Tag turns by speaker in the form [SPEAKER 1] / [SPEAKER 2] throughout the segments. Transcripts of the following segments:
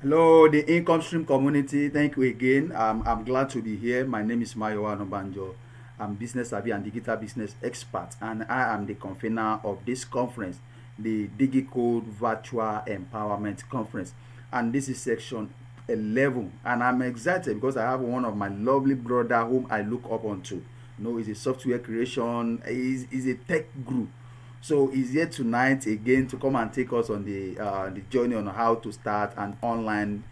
[SPEAKER 1] Hello, the income stream community. Thank you again. I'm glad to be here. My name is Mayowa Nobanjo. I'm business savvy and digital business expert, and I am the convener of this conference, the DigiCode Virtual Empowerment Conference. And this is section 11. And I'm excited because I have one of my lovely brother whom I look up onto. He's a software creation, he's a tech guru. So he's here tonight again to come and take us on the journey on how to start an online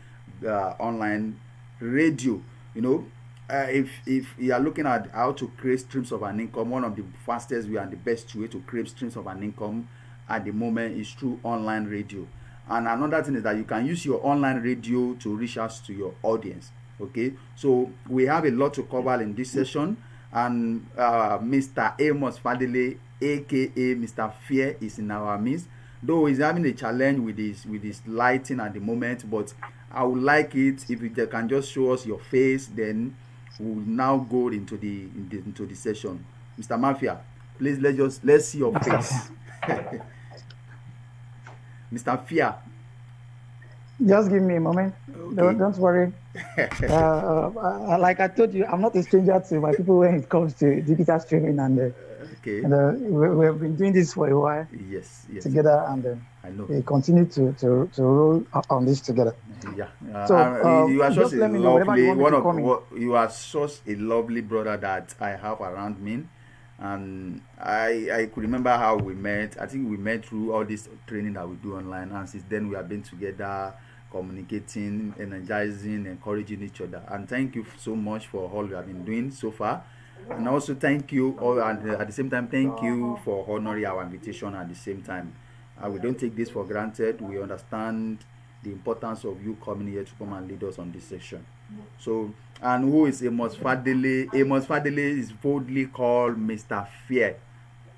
[SPEAKER 1] radio. You know, if you are looking at how to create streams of an income, one of the fastest way and the best way to create streams of an income at the moment is through online radio. And another thing is that you can use your online radio to reach out to your audience. Okay, so we have a lot to cover in this session, and Mr. Amos Fadele, aka Mr. Fear, is in our midst. Though he's having a challenge with his lighting at the moment, but I would like it if you can just show us your face. Then we'll now go into the session. Mr. Mafia, please let's see your face. Mr. Fear.
[SPEAKER 2] Just give me a moment.
[SPEAKER 1] Okay.
[SPEAKER 2] Don't worry. Like I told you, I'm not a stranger to my people when it comes to digital streaming, and
[SPEAKER 1] Okay.
[SPEAKER 2] we've been doing this for a while
[SPEAKER 1] Yes.
[SPEAKER 2] together, and
[SPEAKER 1] I know.
[SPEAKER 2] we continue to roll on this together.
[SPEAKER 1] Yeah.
[SPEAKER 2] So
[SPEAKER 1] You are
[SPEAKER 2] just
[SPEAKER 1] such a
[SPEAKER 2] let me know whenever you
[SPEAKER 1] lovely
[SPEAKER 2] want me to come in.
[SPEAKER 1] you are such a lovely brother that I have around me, and I could remember how we met. I think we met through all this training that we do online, and since then we have been together, communicating, energizing, encouraging each other. And thank you so much for all you have been doing so far. And also thank you all, and at the same time thank you for honoring our invitation at the same time. We don't take this for granted. We understand the importance of you coming here to come and lead us on this session. So, and who is Amos Fadele? Amos Fadele is boldly called Mr. Fear.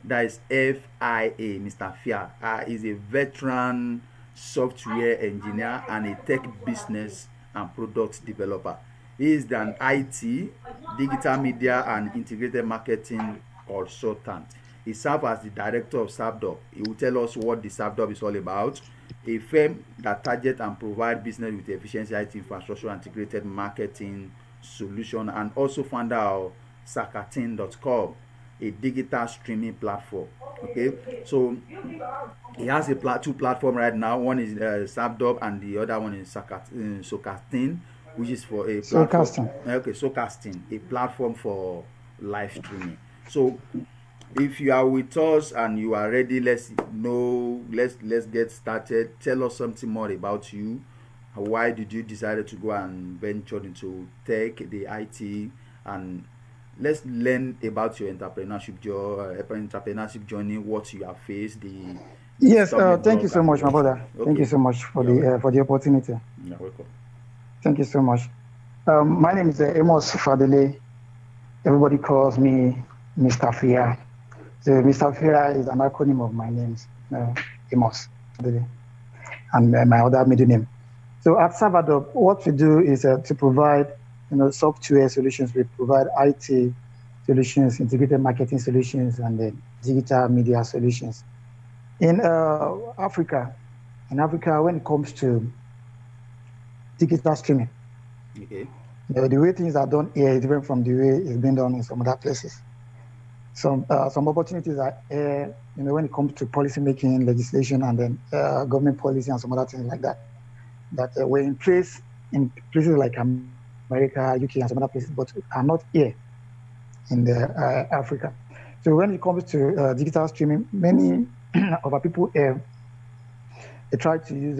[SPEAKER 1] That is FIA, Mr. Fear. Is a veteran software engineer and a tech business and product developer. He is an IT, digital media, and integrated marketing consultant. He serves as the director of SAPDOP. He will tell us what the SAPDOP is all about. A firm that targets and provides business with efficiency IT infrastructure and integrated marketing solution, and also founder of Sakatin.com, a digital streaming platform. Okay, so he has two platforms right now. One is SAPDOP, and the other one is Sokatin, which is for a platform. Socasting, a platform for live streaming. So if you are with us and you are ready, let's get started. Tell us something more about you. Why did you decide to go and venture into tech, the IT, and let's learn about your entrepreneurship journey, what you have faced,
[SPEAKER 2] Yes, thank you so much, my brother. Okay. Thank you so much for the opportunity.
[SPEAKER 1] You're welcome.
[SPEAKER 2] Thank you so much. My name is Amos Fadele. Everybody calls me Mr. Fia. So Mr. Fia is an acronym of my names, Amos Fadele, and my other middle name. So at Salvador, what we do is to provide, software solutions. We provide IT solutions, integrated marketing solutions, and digital media solutions. In Africa, when it comes to digital streaming,
[SPEAKER 1] okay,
[SPEAKER 2] the way things are done here is different from the way it's been done in some other places. Some opportunities are when it comes to policy making, legislation, and then government policy and some other things like that were in place in places like America, UK, and some other places, but are not here in Africa. So when it comes to digital streaming, many of our people they try to use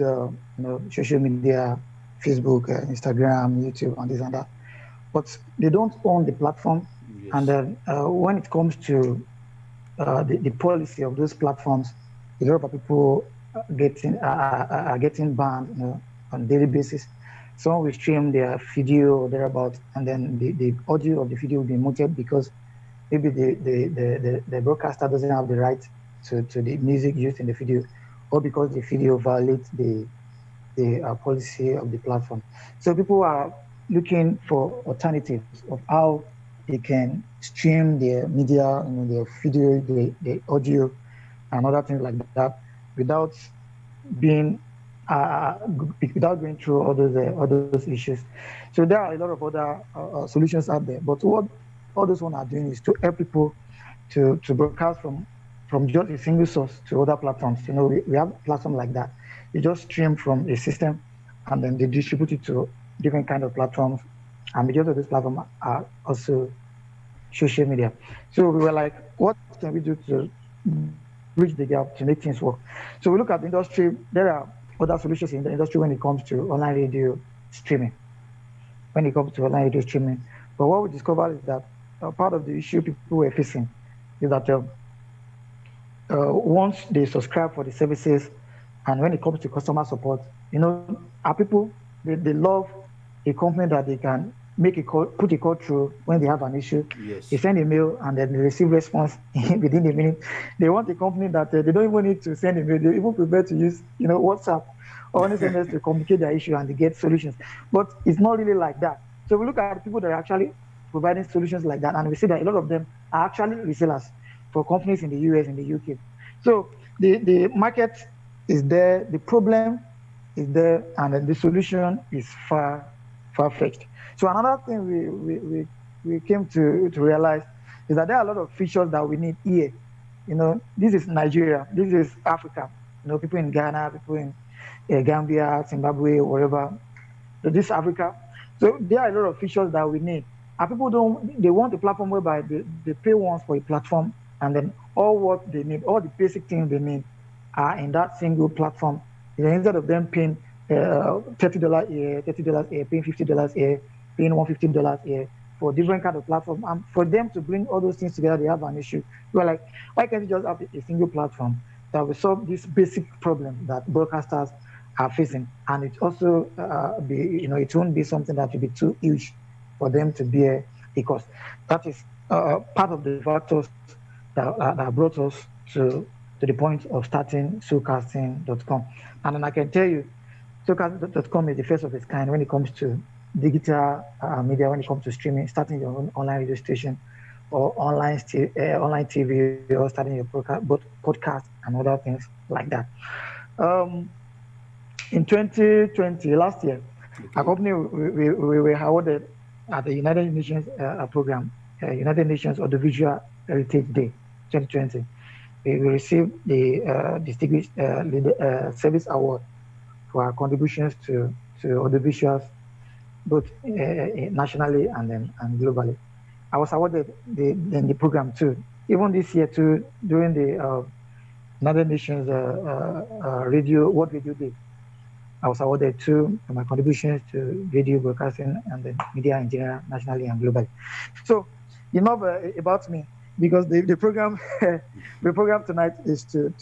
[SPEAKER 2] social media, Facebook, Instagram, YouTube, and this and that, but they don't own the platform. Yes. And then when it comes to the policy of those platforms, a lot of people are getting banned on a daily basis. Some will stream their video or thereabout, and then the audio of the video will be muted because maybe the broadcaster doesn't have the right to the music used in the video, or because the video violates the policy of the platform. So people are looking for alternatives of how they can stream their media, their video, the audio, and other things like that without being without going through all those issues. So there are a lot of other solutions out there. But what all those one are doing is to help people to broadcast from just a single source to other platforms. We have platforms like that. You just stream from a system, and then they distribute it to different kind of platforms. And majority of these platforms are also social media. So we were like, what can we do to bridge the gap to make things work? So we look at the industry. There are other solutions in the industry when it comes to online radio streaming. When it comes to online radio streaming, but what we discovered is that part of the issue people were facing is that once they subscribe for the services, and when it comes to customer support, our people they love a company that they can make a call, put a call through when they have an issue.
[SPEAKER 1] Yes.
[SPEAKER 2] They send a mail and then they receive response within a minute. They want a company that they don't even need to send a mail. They even prefer to use WhatsApp or SMS to communicate their issue and they get solutions. But it's not really like that. So we look at people that are actually providing solutions like that, and we see that a lot of them are actually resellers for companies in the US and the UK. So the market is there, the problem is there, and the solution is far-fetched. So another thing we came to realize is that there are a lot of features that we need here. This is Nigeria, this is Africa. People in Ghana, people in Gambia, Zimbabwe, wherever. So this is Africa. So there are a lot of features that we need. And people they want a platform whereby they pay once for a platform, and then all what they need, all the basic things they need are in that single platform. Instead of them paying $30 a year, $30 a year, paying $50 a year, paying $150 a year for different kind of platform. And for them to bring all those things together, they have an issue. We're like, why can't you just have a single platform that will solve this basic problem that broadcasters are facing? And it also it won't be something that will be too huge for them to bear a cost. That is part of the factors that brought us to the point of starting Soulcasting.com. And then I can tell you, Soulcasting.com is the first of its kind when it comes to digital media, when it comes to streaming, starting your own online radio station or online TV, or starting your podcast and other things like that. In 2020, last year, our company, we were awarded at the United Nations program, United Nations Audiovisual Heritage Day 2020. We received the Distinguished Service Award for our contributions to audiovisuals, both nationally and globally. I was awarded in the program too. Even this year too, during the United Nations World Radio Day, I was awarded too for my contributions to radio broadcasting and the media in general, nationally and globally. So, enough about me, because the program the program tonight is to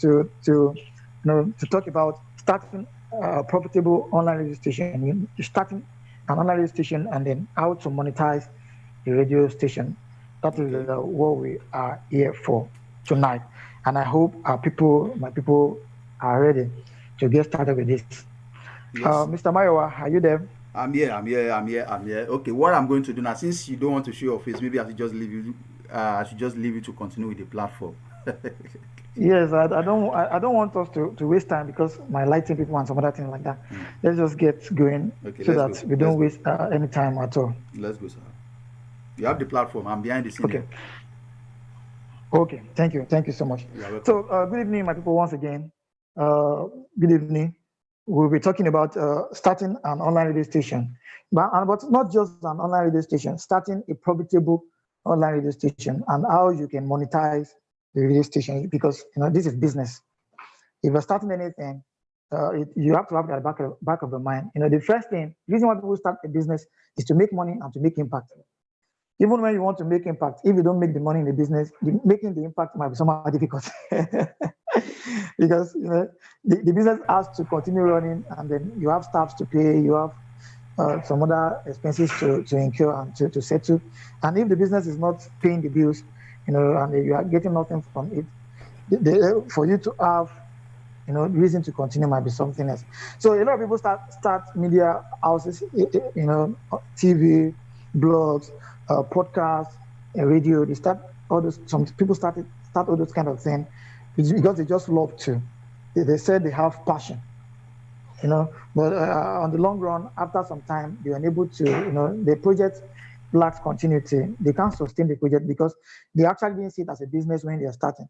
[SPEAKER 2] talk about starting a profitable online radio station, starting an online radio station, and then how to monetize the radio station. That is what we are here for tonight, and I hope my people are ready to get started with this. Yes. Mr. Mayowa, are you there?
[SPEAKER 1] I'm here. Okay, what I'm going to do now, since you don't want to show your face, maybe I should just leave you to continue with the platform.
[SPEAKER 2] Yes, I don't want us to waste time, because my lighting people and some other things like that. Let's just get going, so that we don't waste any time at all.
[SPEAKER 1] Let's go, sir. You have the platform. I'm behind the scene.
[SPEAKER 2] Okay. Thank you so much. So good evening, my people, once again. Good evening. We'll be talking about starting an online radio station, but not just an online radio station, starting a profitable online radio station, and how you can monetize the radio station, because this is business. If you're starting anything, you have to have that back of the mind. The first thing, the reason why people start a business is to make money and to make impact. Even when you want to make impact, if you don't make the money in the business, making the impact might be somewhat difficult. Because the business has to continue running, and then you have staffs to pay, you have some other expenses to incur and to settle. And if the business is not paying the bills, and you are getting nothing from it, for you to have reason to continue might be something else. So a lot of people start media houses, TV, blogs, podcasts, radio. They start all those. Some people start all those kind of things because they just love to. They said they have passion. But on the long run, after some time, they are unable to, the project lacks continuity. They can't sustain the project because they actually didn't see it as a business when they are starting.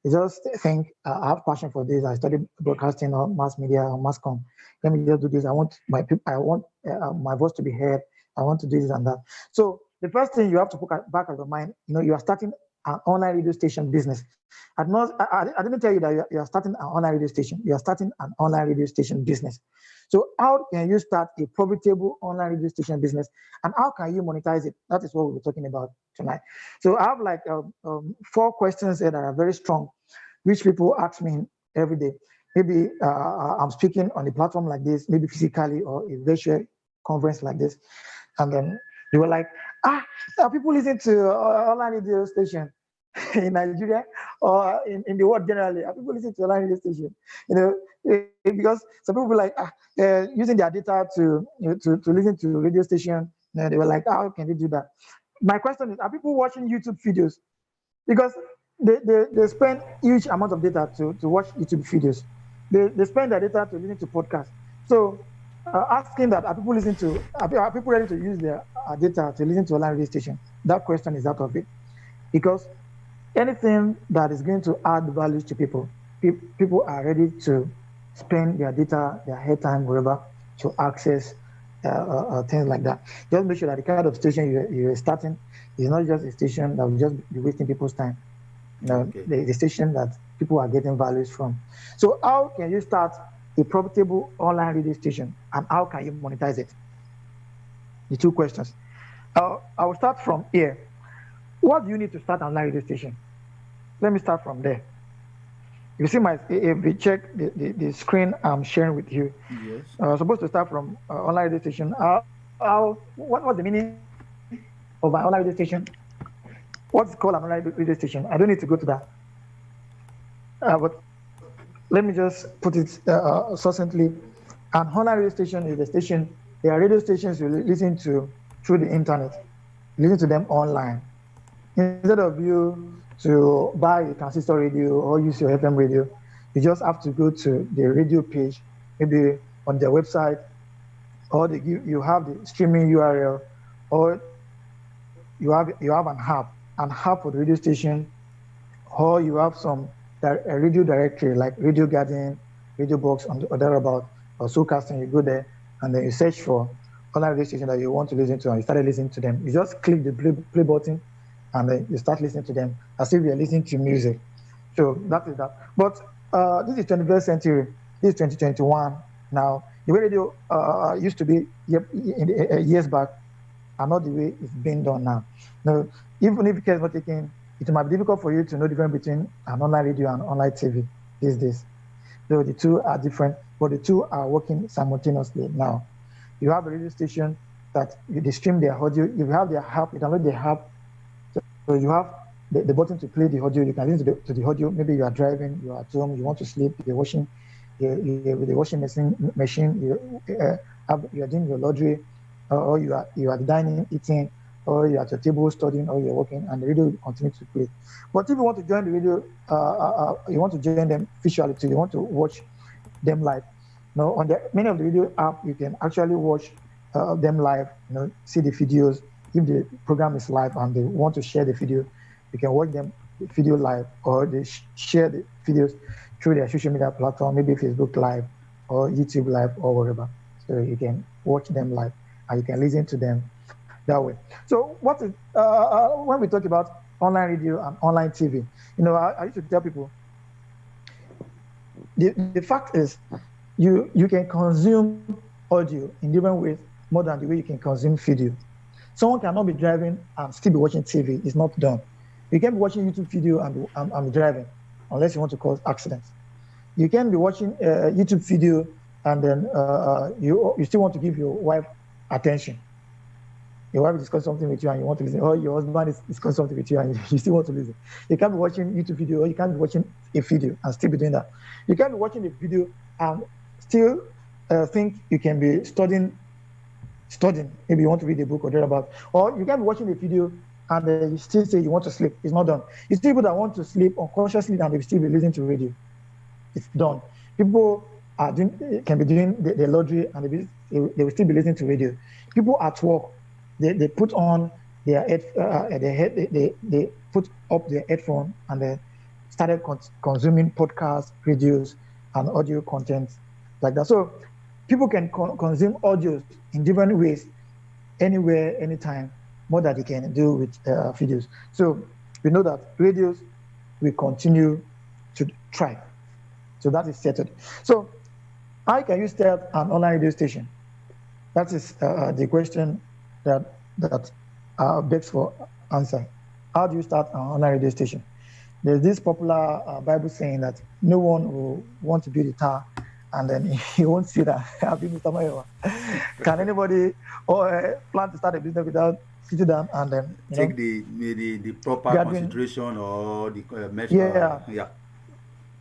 [SPEAKER 2] They just think, I have passion for this. I studied broadcasting or mass media or mass com. Let me just do this. I want my voice to be heard. I want to do this and that. So the first thing you have to put back of your mind, you are starting an online radio station business. I didn't tell you that you are starting an online radio station. You are starting an online radio station business. So how can you start a profitable online radio station business, and how can you monetize it? That is what we're talking about tonight. So I have like 4 questions here that are very strong, which people ask me every day. Maybe I'm speaking on a platform like this, maybe physically or a virtual conference like this, and then they were like, are people listening to online radio station in Nigeria or in the world generally? Are people listening to online radio station? Because some people were like, using their data to listen to radio station. They were like, how can they do that? My question is, are people watching YouTube videos? Because they spend huge amount of data to watch YouTube videos. They spend their data to listen to podcasts. So asking that, are people ready to use their data to listen to online radio station? That question is out of it. Because anything that is going to add value to people, people are ready to spend their data, their airtime, wherever, to access things like that. Just make sure that the kind of station you're starting is not just a station that will just be wasting people's time.
[SPEAKER 1] Okay.
[SPEAKER 2] The station that people are getting values from. So how can you start a profitable online radio station, and how can you monetize it? The 2 questions. I will start from here. What do you need to start an online radio station? Let me start from there. You see if you check the screen I'm sharing with you,
[SPEAKER 1] Yes.
[SPEAKER 2] Supposed to start from online radio station. What was the meaning of an online radio station? What's called an online radio station? I don't need to go to that. But let me just put it succinctly. An online radio station is a station. There are radio stations you listen to through the internet. You listen to them online. Instead of you to buy a transistor radio or use your FM radio, you just have to go to the radio page, maybe on their website, or you have the streaming URL, or you have an app for the radio station, or you have a radio directory like Radio Garden, Radio Box, or thereabout, or Soulcasting. You go there and then you search for online radio station that you want to listen to, and you started listening to them. You just click the play button, and then you start listening to them as if you're listening to music. So that is that. But this is 21st century. This is 2021 now. The way radio used to be years back are not the way it's being done now. Now, even if care is not taken, it might be difficult for you to know the difference between an online radio and online TV these days. So the two are different, but the two are working simultaneously now. You have a radio station that they stream their audio. If you have their app, you download the app. So you have the button to play the audio. You can listen to the audio. Maybe you are driving, you are at home, you want to sleep, you're washing, with the washing machine, you are doing your laundry, or you are dining, eating, or you're at your table studying, or you're working, and the radio will continue to play. But if you want to join the radio, you want to join them visually too, you want to watch them live. Now, on many of the video app, you can actually watch them live, see the videos. If the program is live and they want to share the video, you can watch them video live, or they share the videos through their social media platform, maybe Facebook Live or YouTube Live or wherever. So you can watch them live and you can listen to them that way. So when we talk about online radio and online TV, I used to tell people, the fact is you can consume audio in different ways more than the way you can consume video. Someone cannot be driving and still be watching TV. It's not done. You can be watching YouTube video and be driving, unless you want to cause accidents. You can be watching YouTube video and then you still want to give your wife attention. Your wife discuss something with you and you want to listen, or your husband is discussing something with you and you still want to listen. You can't be watching YouTube video, or you can't be watching a video and still be doing that. You can't be watching a video and still think you can be studying. Maybe you want to read a book or thereabout, or you can be watching a video and you still say you want to sleep. It's not done. You see people that want to sleep unconsciously and they still be listening to radio. It's done. People can be doing the laundry, and they will still be listening to radio. People at work, they put on they put up their headphone, and they started consuming podcasts, videos, and audio content like that. So people can consume audios in different ways, anywhere, anytime, more than they can do with videos. So we know that radios will continue to thrive. So that is settled. So how can you start an online radio station? That is the question that begs for answer. How do you start an online radio station? There's this popular Bible saying that no one will want to build a tower and then he won't see that. I've been Mr. Mayowa. Can anybody plan to start a business without sitting down and then
[SPEAKER 1] take the proper
[SPEAKER 2] gathering?
[SPEAKER 1] consideration or the
[SPEAKER 2] Yeah,
[SPEAKER 1] yeah.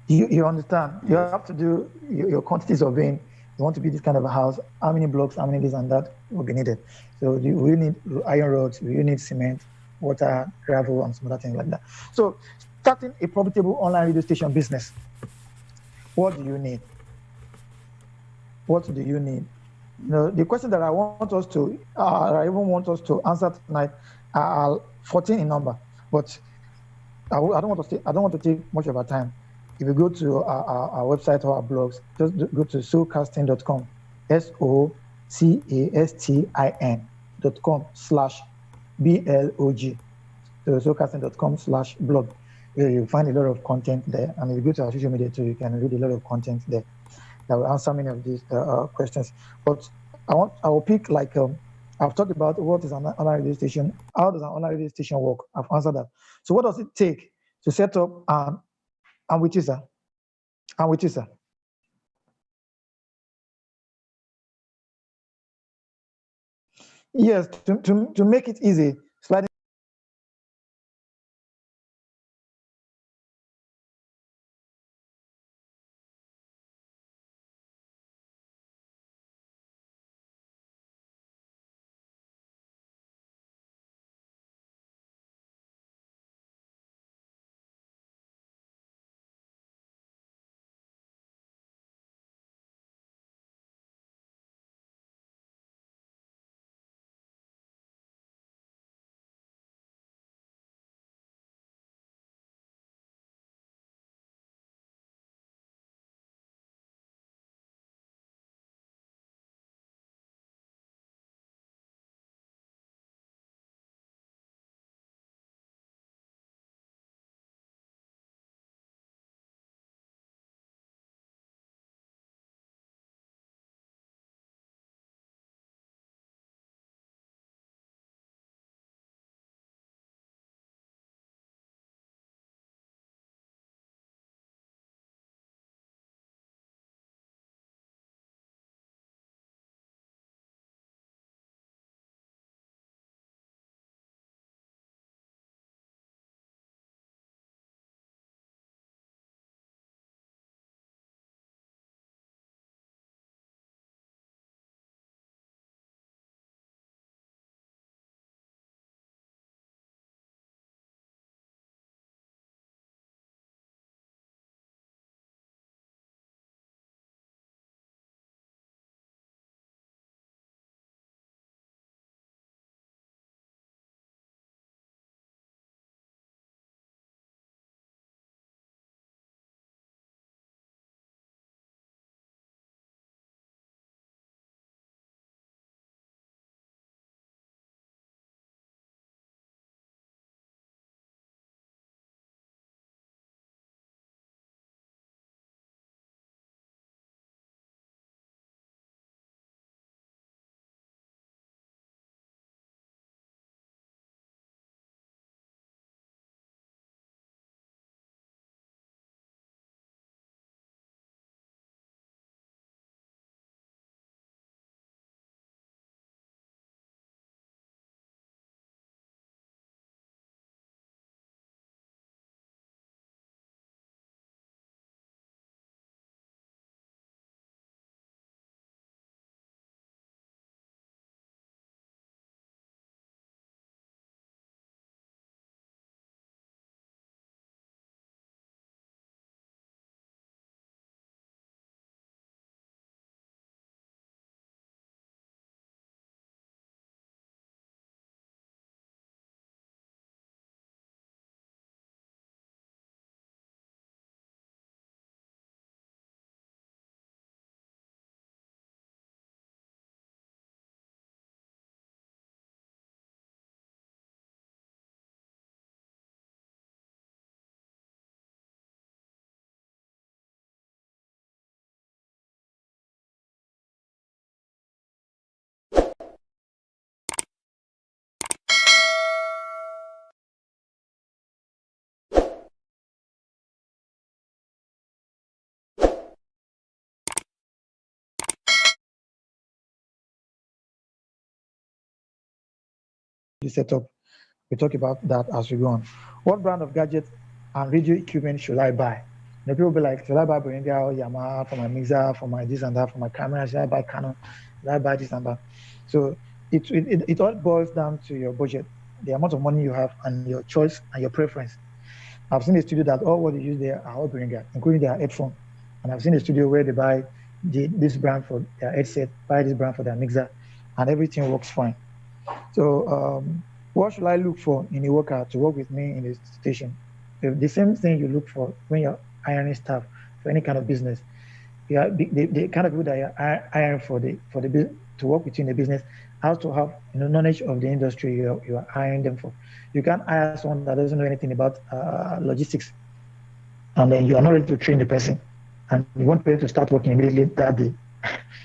[SPEAKER 2] you understand. You
[SPEAKER 1] Yes.
[SPEAKER 2] have to do your quantity surveying. You want to be this kind of a house. How many blocks? How many this and that will be needed? So we need iron rods. We need cement, water, gravel, and some other things like that. So starting a profitable online radio station business. What do you need? What do you need? The question that I want us to, I even want us to answer tonight, are 14 in number, but I don't want to take much of our time. If you go to our website or our blogs, just go to soulcasting.com, SOCASTIN.com/BLOG. So soulcasting.com/blog. Where you'll find a lot of content there. And if you go to our social media too, you can read a lot of content there that will answer many of these questions. But I will pick I've talked about what is an online radio station, how does an online radio station work? I've answered that. So what does it take to set up and which is sir? And which is sir? Yes, to make it easy, sliding the setup. We talk about that as we go on. What brand of gadgets and radio equipment should I buy? People be like, should I buy Beringa or Yamaha for my mixer, for my this and that, for my camera? Should I buy Canon? Should I buy this and that? So it all boils down to your budget, the amount of money you have, and your choice and your preference. I've seen a studio that all what they use there are all Beringa, including their headphone. And I've seen a studio where they buy this brand for their headset, buy this brand for their mixer, and everything works fine. So what should I look for in a worker to work with me in the station? The same thing you look for when you're hiring staff for any kind of business. Yeah, the kind of people that you're hiring to work with you in the business has to have knowledge of the industry you are hiring them for. You can't hire someone that doesn't know anything about logistics, and then you are not ready to train the person, and you want the person to start working immediately that day.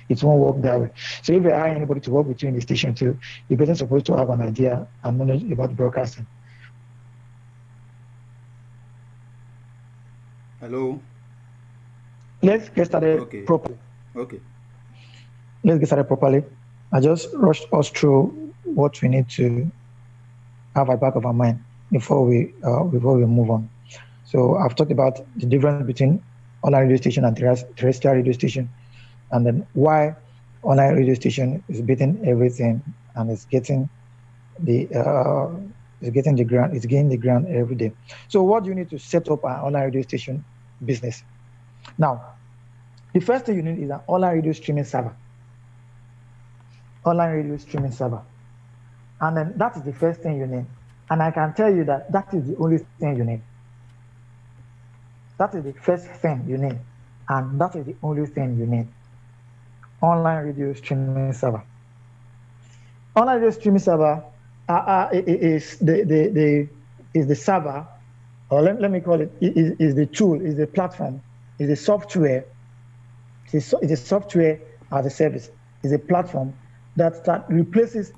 [SPEAKER 2] It won't work that way. So if you're hiring anybody to work with you in the station too, the person is supposed to have an idea and knowledge about broadcasting.
[SPEAKER 1] Hello.
[SPEAKER 2] Let's get started properly.
[SPEAKER 1] Okay.
[SPEAKER 2] Let's get started properly. I just rushed us through what we need to have at the back of our mind before we move on. So I've talked about the difference between online radio station and terrestrial radio station, and then why online radio station is beating everything and it's getting the ground, it's gaining the ground every day. So what do you need to set up an online radio station business? Now, the first thing you need is an online radio streaming server. Online radio streaming server. And then that is the first thing you need. And I can tell you that that is the only thing you need. That is the first thing you need. And that is the only thing you need. Online radio streaming server. Online radio streaming server is the server, or let me call it, is the tool, is the platform, is the software. It's a software as a service. It's a platform that replaces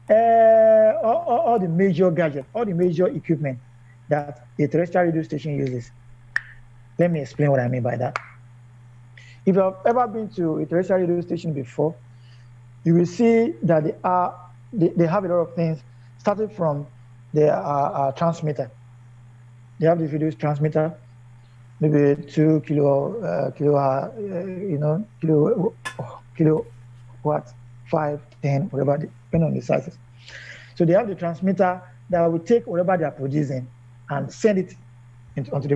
[SPEAKER 2] all the major gadgets, all the major equipment that a terrestrial radio station uses. Let me explain what I mean by that. If you've ever been to a terrestrial radio station before, you will see that they have a lot of things, starting from their transmitter. They have the video transmitter, maybe 2 kilowatts, 5, 10, whatever, depending on the sizes. So they have the transmitter that will take whatever they are producing and send it into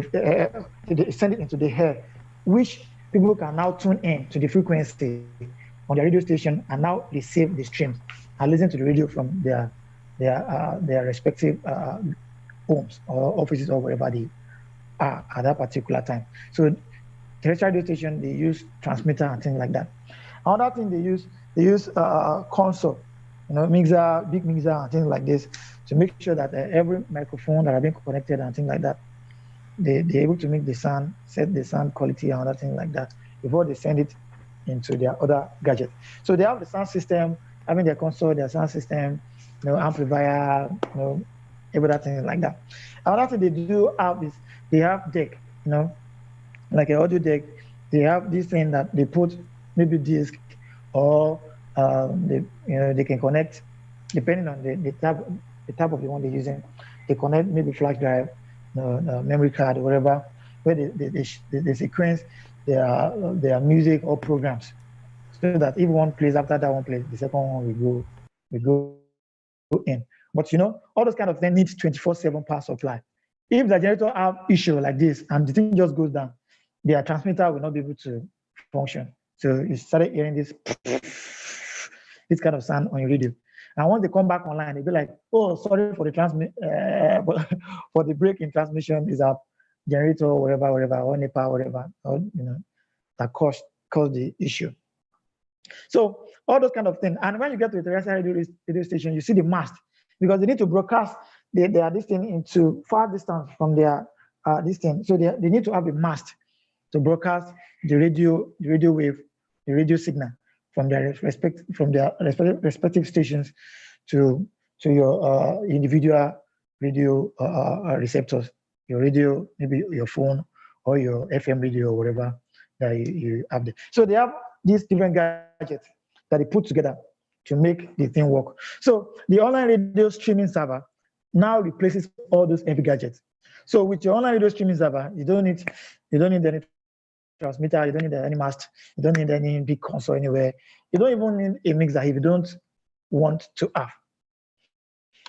[SPEAKER 2] the air, which people can now tune in to the frequency on the radio station and now receive the streams and listen to the radio from their respective homes or offices or wherever they are at that particular time. So terrestrial radio station, they use transmitter and things like that. Another thing they use console, mixer, big mixer and things like this to make sure that every microphone that have been connected and things like that, they're able to make the sound, set the sound quality and other things like that before they send it into their other gadget. So they have the sound system, having their console, their sound system, amplifier, everything like that. Another thing they do have is they have deck, like an audio deck. They have this thing that they put maybe disc or they can connect depending on the type of the one they're using. They connect maybe flash drive, memory card, or whatever, where they sequence their music or programs, so that if one plays after that one plays, the second one will go in. But all those kind of things need 24/7 power supply. If the generator have issue like this and the thing just goes down, their transmitter will not be able to function. So you started hearing this kind of sound on your radio. And once they come back online, they'll be like, "Oh, sorry for the for the break in transmission is our generator, or whatever, or NEPA, whatever, or that caused the issue." So all those kind of things. And when you get to the terrestrial radio station, you see the mast, because they need to broadcast their this thing into far distance from their this thing. So they need to have a mast to broadcast the radio wave, the radio signal from their respective stations to your individual radio receptors, your radio, maybe your phone or your FM radio or whatever that you have there. So they have these different gadgets that they put together to make the thing work. So the online radio streaming server now replaces all those heavy gadgets. So with your online radio streaming server, you don't need any transmitter, you don't need any mast, you don't need any big console anywhere. You don't even need a mixer if you don't want to have.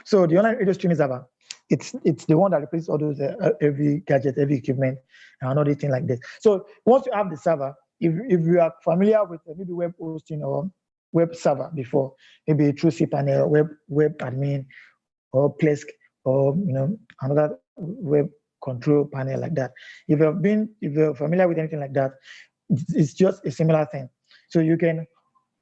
[SPEAKER 2] So the online radio streaming server, it's the one that replaces all those heavy gadget, heavy equipment, and all these things like this. So once you have the server, if you are familiar with maybe web hosting or web server before, maybe through cPanel, web admin, or Plesk, or another web control panel like that. If you're familiar with anything like that, it's just a similar thing. So you can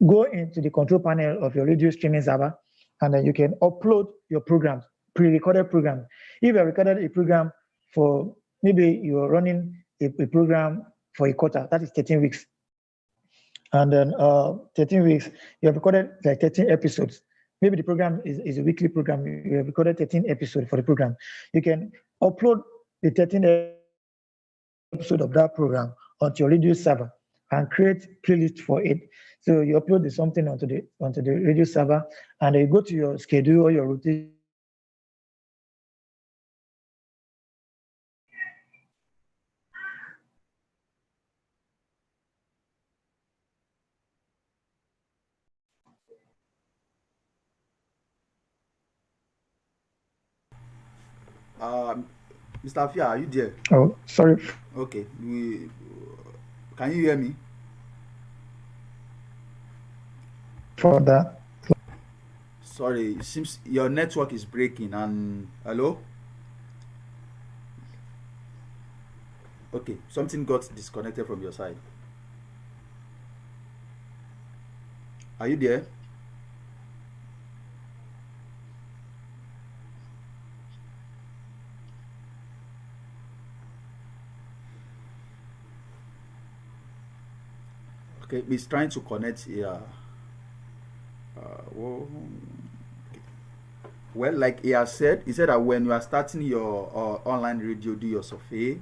[SPEAKER 2] go into the control panel of your radio streaming server, and then you can upload your programs, pre-recorded programs. If you recorded a program for, maybe you're running a program for a quarter, that is 13 weeks. And then 13 weeks, you have recorded like 13 episodes. Maybe the program is a weekly program. You have recorded 13 episodes for the program. You can upload the 13 episode of that program onto your radio server and create playlist for it. So you upload something onto the radio server, and you go to your schedule or your rotation.
[SPEAKER 1] Mr. Afia, are you there?
[SPEAKER 2] Oh, sorry.
[SPEAKER 1] Okay. Can you hear me?
[SPEAKER 2] For that.
[SPEAKER 1] Sorry, it seems your network is breaking. And hello? Okay, something got disconnected from your side. Are you there? Okay, he's trying to connect here. Well, like he has said, he said that when you are starting your online radio, do your survey,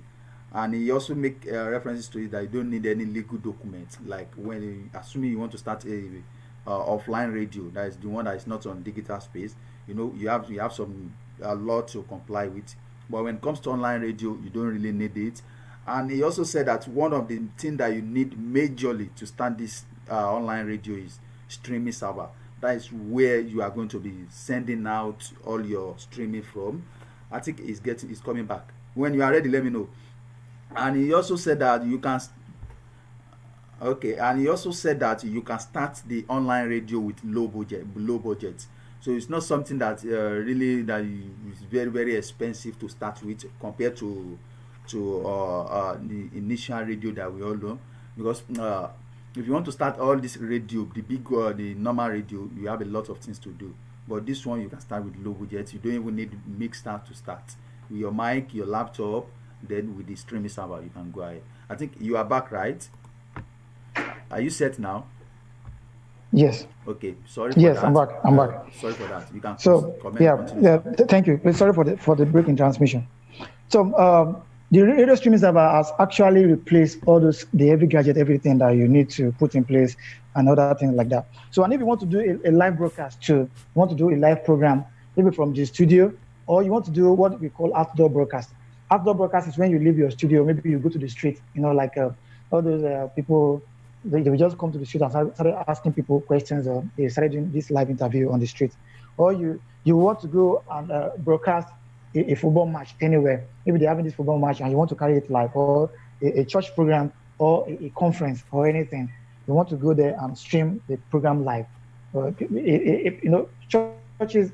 [SPEAKER 1] and he also make references to it that you don't need any legal documents. Like when, assuming you want to start a offline radio, that is the one that is not on digital space, you have some a lot to comply with. But when it comes to online radio, you don't really need it. And he also said that one of the things that you need majorly to start this online radio is streaming server. That is where you are going to be sending out all your streaming from. I think it's coming back. When you are ready, let me know. And he also said that you can. Okay, and he also said that you can start the online radio with low budget. So it's not something that really that is very, very expensive to start with compared to the initial radio that we all know. Because if you want to start all this radio, the normal radio, you have a lot of things to do. But this one, you can start with low budget. You don't even need mixer to start. With your mic, your laptop, then with the streaming server, you can go ahead. I think you are back, right? Are you set now?
[SPEAKER 2] Yes.
[SPEAKER 1] Okay. Sorry for
[SPEAKER 2] yes,
[SPEAKER 1] that.
[SPEAKER 2] I'm back. I'm back.
[SPEAKER 1] Sorry for that. You can
[SPEAKER 2] comment. Thank you. Sorry for the break in transmission. So the radio streaming server has actually replaced all the heavy gadget, everything that you need to put in place and other things like that. So, and if you want to do a live broadcast too, you want to do a live program, maybe from the studio, or you want to do what we call outdoor broadcast. Outdoor broadcast is when you leave your studio, maybe you go to the street, like all those people, they will just come to the street and start asking people questions, or they started doing this live interview on the street. Or you want to go and broadcast a football match anywhere. Maybe they're having this football match and you want to carry it live, or a church program, or a conference, or anything. You want to go there and stream the program live. Churches,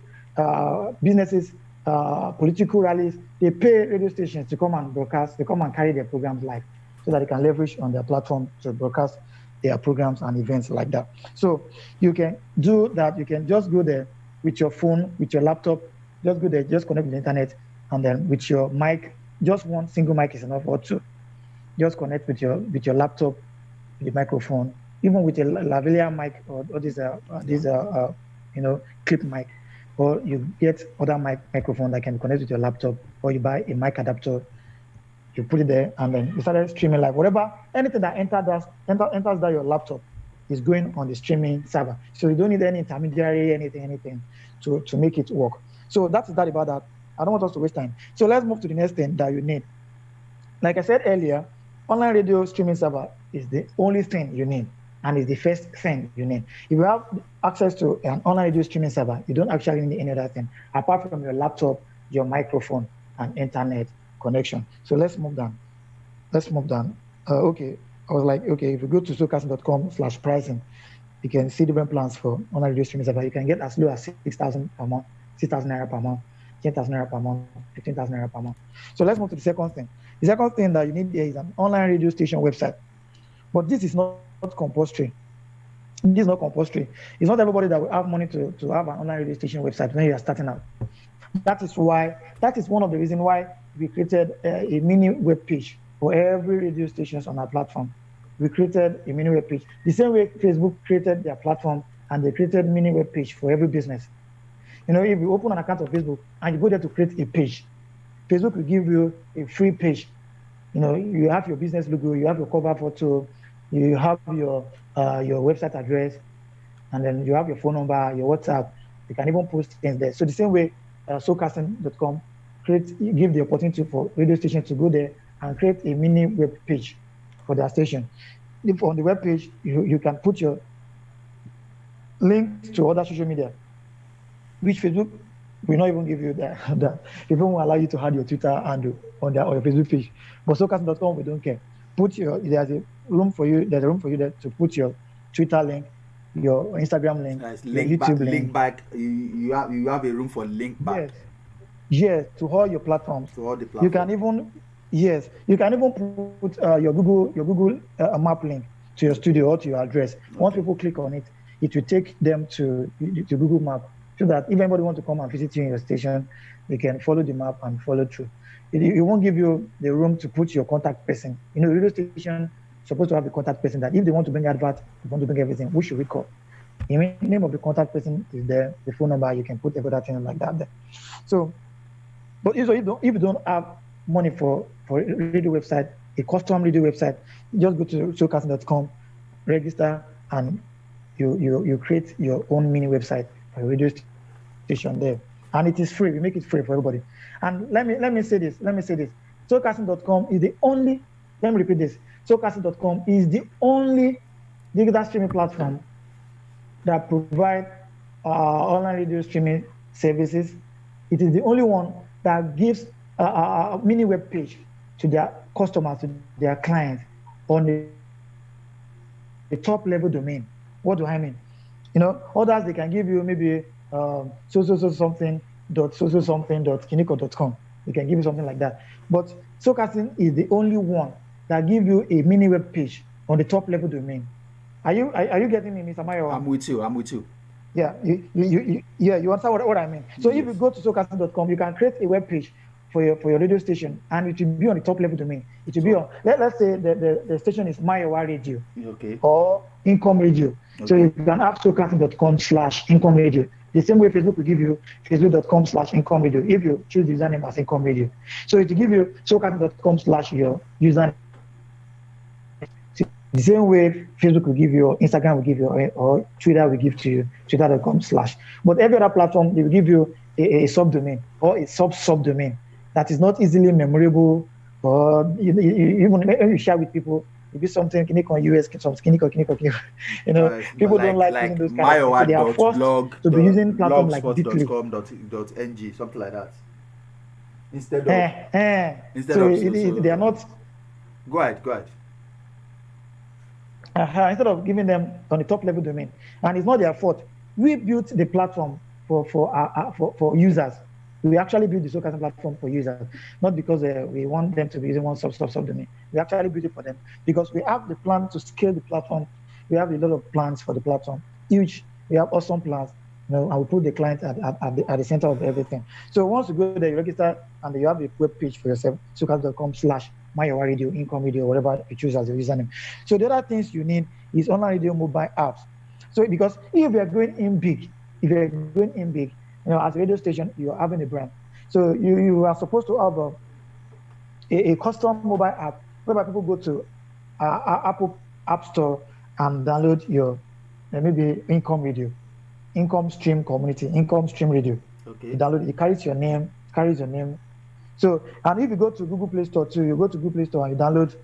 [SPEAKER 2] businesses, political rallies, they pay radio stations to come and broadcast, they come and carry their programs live, so that they can leverage on their platform to broadcast their programs and events like that. So you can do that. You can just go there with your phone, with your laptop. Just go there, just connect to the internet, and then with your mic, just one single mic is enough, or two. Just connect with your laptop, the microphone, even with a lavalier mic, or this clip mic, or you get other microphone that can connect with your laptop, or you buy a mic adapter, you put it there, and then you start streaming live. Whatever, anything that enters that your laptop, is going on the streaming server. So you don't need any intermediary, anything to make it work. So that is that about that. I don't want us to waste time. So let's move to the next thing that you need. Like I said earlier, online radio streaming server is the only thing you need and is the first thing you need. If you have access to an online radio streaming server, you don't actually need any other thing apart from your laptop, your microphone, and internet connection. So let's move down. Okay, I was like, okay, if you go to showcasting.com/pricing, you can see different plans for online radio streaming server. You can get as low as 6,000 per month, 6,000 naira per month, 10,000 naira per month, 15,000 naira per month. So let's move to the second thing. The second thing that you need here is an online radio station website. But this is not compulsory. This is not compulsory. It's not everybody that will have money to have an online radio station website when you are starting out. That is one of the reasons why we created a mini web page for every radio stations on our platform. We created a mini web page. The same way Facebook created their platform and they created mini web page for every business. You know, if you open an account of Facebook and you go there to create a page, Facebook will give you a free page. You know, you have your business logo, you have your cover photo, you have your website address, and then you have your phone number, your WhatsApp. You can even post things there. So the same way, showcasting.com give the opportunity for radio stations to go there and create a mini web page for their station. If on the web page, you can put your links to other social media, which Facebook will not even give you that. People won't allow you to add your Twitter handle on your Facebook page. But showcasting.com, we don't care. There's a room for you there to put your Twitter link, your Instagram link, your YouTube link
[SPEAKER 1] back. You have a room for link back.
[SPEAKER 2] Yes, to all your platforms.
[SPEAKER 1] To all the platforms.
[SPEAKER 2] You can even put your Google map link to your studio or to your address. Okay. Once people click on it, it will take them to Google Map, so that if anybody wants to come and visit you in your station, they can follow the map and follow through. It won't give you the room to put your contact person. You know, radio station supposed to have a contact person that if they want to bring advert, they want to bring everything, who should we call? The name of the contact person is there, the phone number, you can put everything like that there. So, but if you don't have money for a radio website, a custom radio website, just go to showcasting.com, register, and you create your own mini website for a radio station there. And it is free. We make it free for everybody. And let me say this. Showcasting.com is the only, let me repeat this. Showcasting.com is the only digital streaming platform that provide online radio streaming services. It is the only one that gives a mini web page to their customers, to their clients on the top level domain. What do I mean? You know, others, they can give you maybe something.kiniko.com. They can give you something like that. But Showcasting is the only one that gives you a mini web page on the top level domain. Are you getting me, Mr. Mayo?
[SPEAKER 1] I'm with you.
[SPEAKER 2] Yeah, you understand what I mean. So yes. If you go to showcasting.com, you can create a web page for your radio station, and it will be on the top level domain. It will be on, let's say the station is Mayowa Radio,
[SPEAKER 1] okay,
[SPEAKER 2] or Income Radio. Okay. So you can have showcasting.com/Income Radio. The same way Facebook will give you facebook.com/Income Radio if you choose the username as Income Radio. So it will give you showcasting.com/your username. The same way Facebook will give you, or Instagram will give you, or Twitter will give to you, twitter.com/. But every other platform, they will give you a subdomain or a subdomain that is not easily memorable, or even when you share with people, it be something Kiniko US, some Kiniko. You know, people don't like using those kind of things. So they are forced to be using platforms like
[SPEAKER 1] blogspot.com.ng, something like that. Instead of
[SPEAKER 2] they are not.
[SPEAKER 1] Go ahead.
[SPEAKER 2] Instead of giving them on the top level domain, and it's not their fault. We built the platform for users. We actually built the Showcasting platform for users, not because we want them to be using one subdomain. We actually built it for them because we have the plan to scale the platform. We have a lot of plans for the platform. We have awesome plans. You know, I will put the client at the center of everything. So once you go there, you register, and you have a web page for yourself, showcasting.com/Mayowa Radio, Income Radio, whatever you choose as your username. So the other things you need is online radio mobile apps. So because if you are going in big, you know, as a radio station, you are having a brand. So you are supposed to have a custom mobile app whereby people go to Apple App Store and download your maybe income radio, income stream community, income stream radio. You
[SPEAKER 1] Okay.
[SPEAKER 2] download it, it carries your name, So, and if you go to Google Play Store too, you go to Google Play Store and you download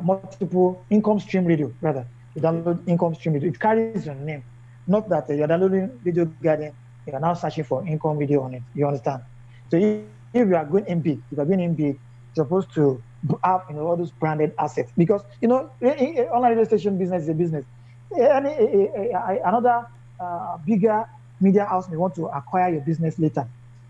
[SPEAKER 2] multiple income stream radio, rather. You
[SPEAKER 1] Okay.
[SPEAKER 2] download income stream radio. It carries your name. Not that you're downloading Video Garden, you're now searching for income video on it. You understand? So if you are going in big, if you're going in big, you're supposed to have all those branded assets because online radio station business is a business. Another bigger media house may want to acquire your business later.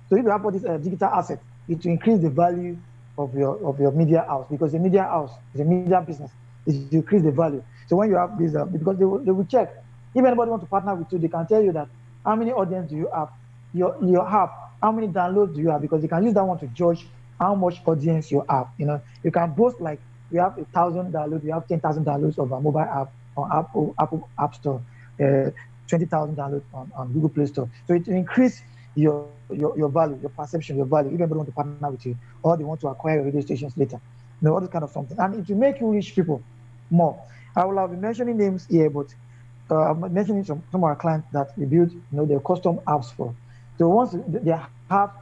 [SPEAKER 2] So if you have all these digital assets, it will increase the value of your media house because the media house is a media business. It will increase the value. So when you have this, because they will check. If anybody wants to partner with you, they can tell you that how many audience do you have, your app, how many downloads do you have, because they can use that one to judge how much audience you have. You can boast like you have 1,000 downloads, you have 10,000 downloads of a mobile app on Apple App Store, 20,000 downloads on Google Play Store. So it will increase your value, your perception, your value. If anybody want to partner with you, or they want to acquire your radio stations later, all this kind of something, and it will make you reach people more. I will have been mentioning names here, but I'm mentioning some of our clients that we build, their custom apps for. So once their app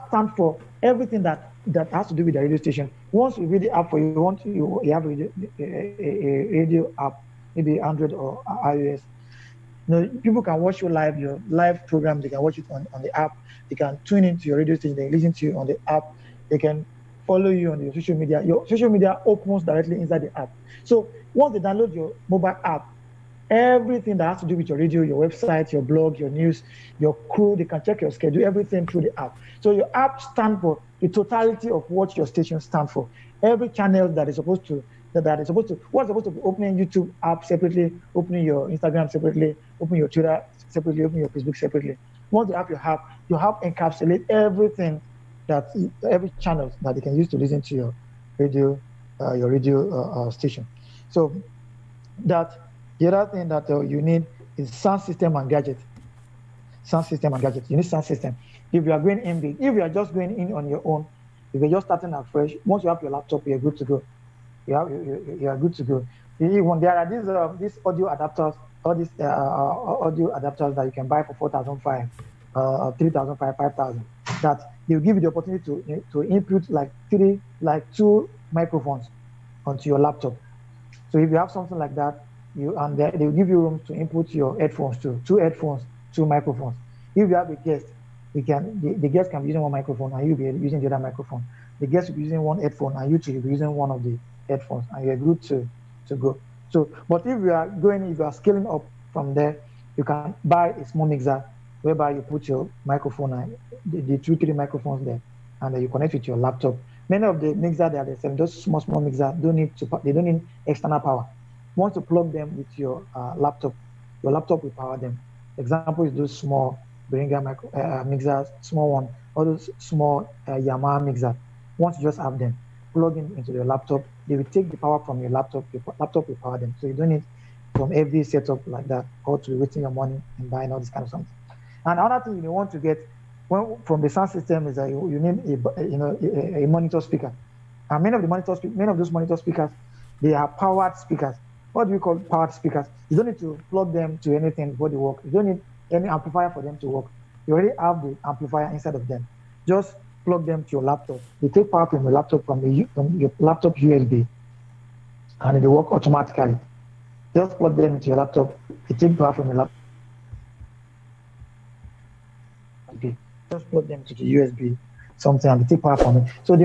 [SPEAKER 2] stand for everything that has to do with the radio station. Once you build the app for you have a radio app, maybe Android or iOS. People can watch you live, your live program. They can watch it on the app. They can tune into your radio station. They listen to you on the app. They can follow you on your social media. Your social media opens directly inside the app. So once they download your mobile app, everything that has to do with your radio, your website, your blog, your news, your crew, they can check your schedule, everything through the app. So your app stands for the totality of what your station stands for. Every channel that is supposed to be opening YouTube app separately, opening your Instagram separately, opening your Twitter separately, opening your Facebook separately. Once you have your app encapsulate everything every channel that they can use to listen to your radio station. So that the other thing that you need is sound system and gadget. You need sound system. If you are going in big, if you are just going in on your own, if you're just starting afresh, once you have your laptop, you're good to go. You are good to go. Even there are these audio adapters, all these audio adapters that you can buy for 4,500, 3,500, 5,000. That they will give you the opportunity to input two microphones onto your laptop. So if you have something like that, they will give you room to input your headphones too. 2 headphones, 2 microphones. If you have a guest, the guest can be using one microphone and you'll be using the other microphone. The guest will be using one headphone and you will be using one of the headphones, and you're good to go. So, but if you are scaling up from there, you can buy a small mixer whereby you put your microphone and the 2-3 microphones there, and then you connect with your laptop. Many of the mixer that they sell, those small mixer, they don't need external power. Once you plug them with your laptop will power them. Example is those small Behringer mixers, small one, or those small Yamaha mixer. Once you just have them, plug into your laptop, they will take the power from your laptop. Your laptop will power them. So you don't need from every setup like that, or to be wasting your money and buying all this kind of something. And another thing you want to get from the sound system is that you need a monitor speaker. And many of those monitor speakers, they are powered speakers. What do you call powered speakers? You don't need to plug them to anything before they work. You don't need any amplifier for them to work. You already have the amplifier inside of them. Just plug them to your laptop. They take power from your laptop from your laptop USB, and they work automatically. Just plug them into your laptop. They take power from your laptop. Just plug them to the USB, something, and they take power from it. So the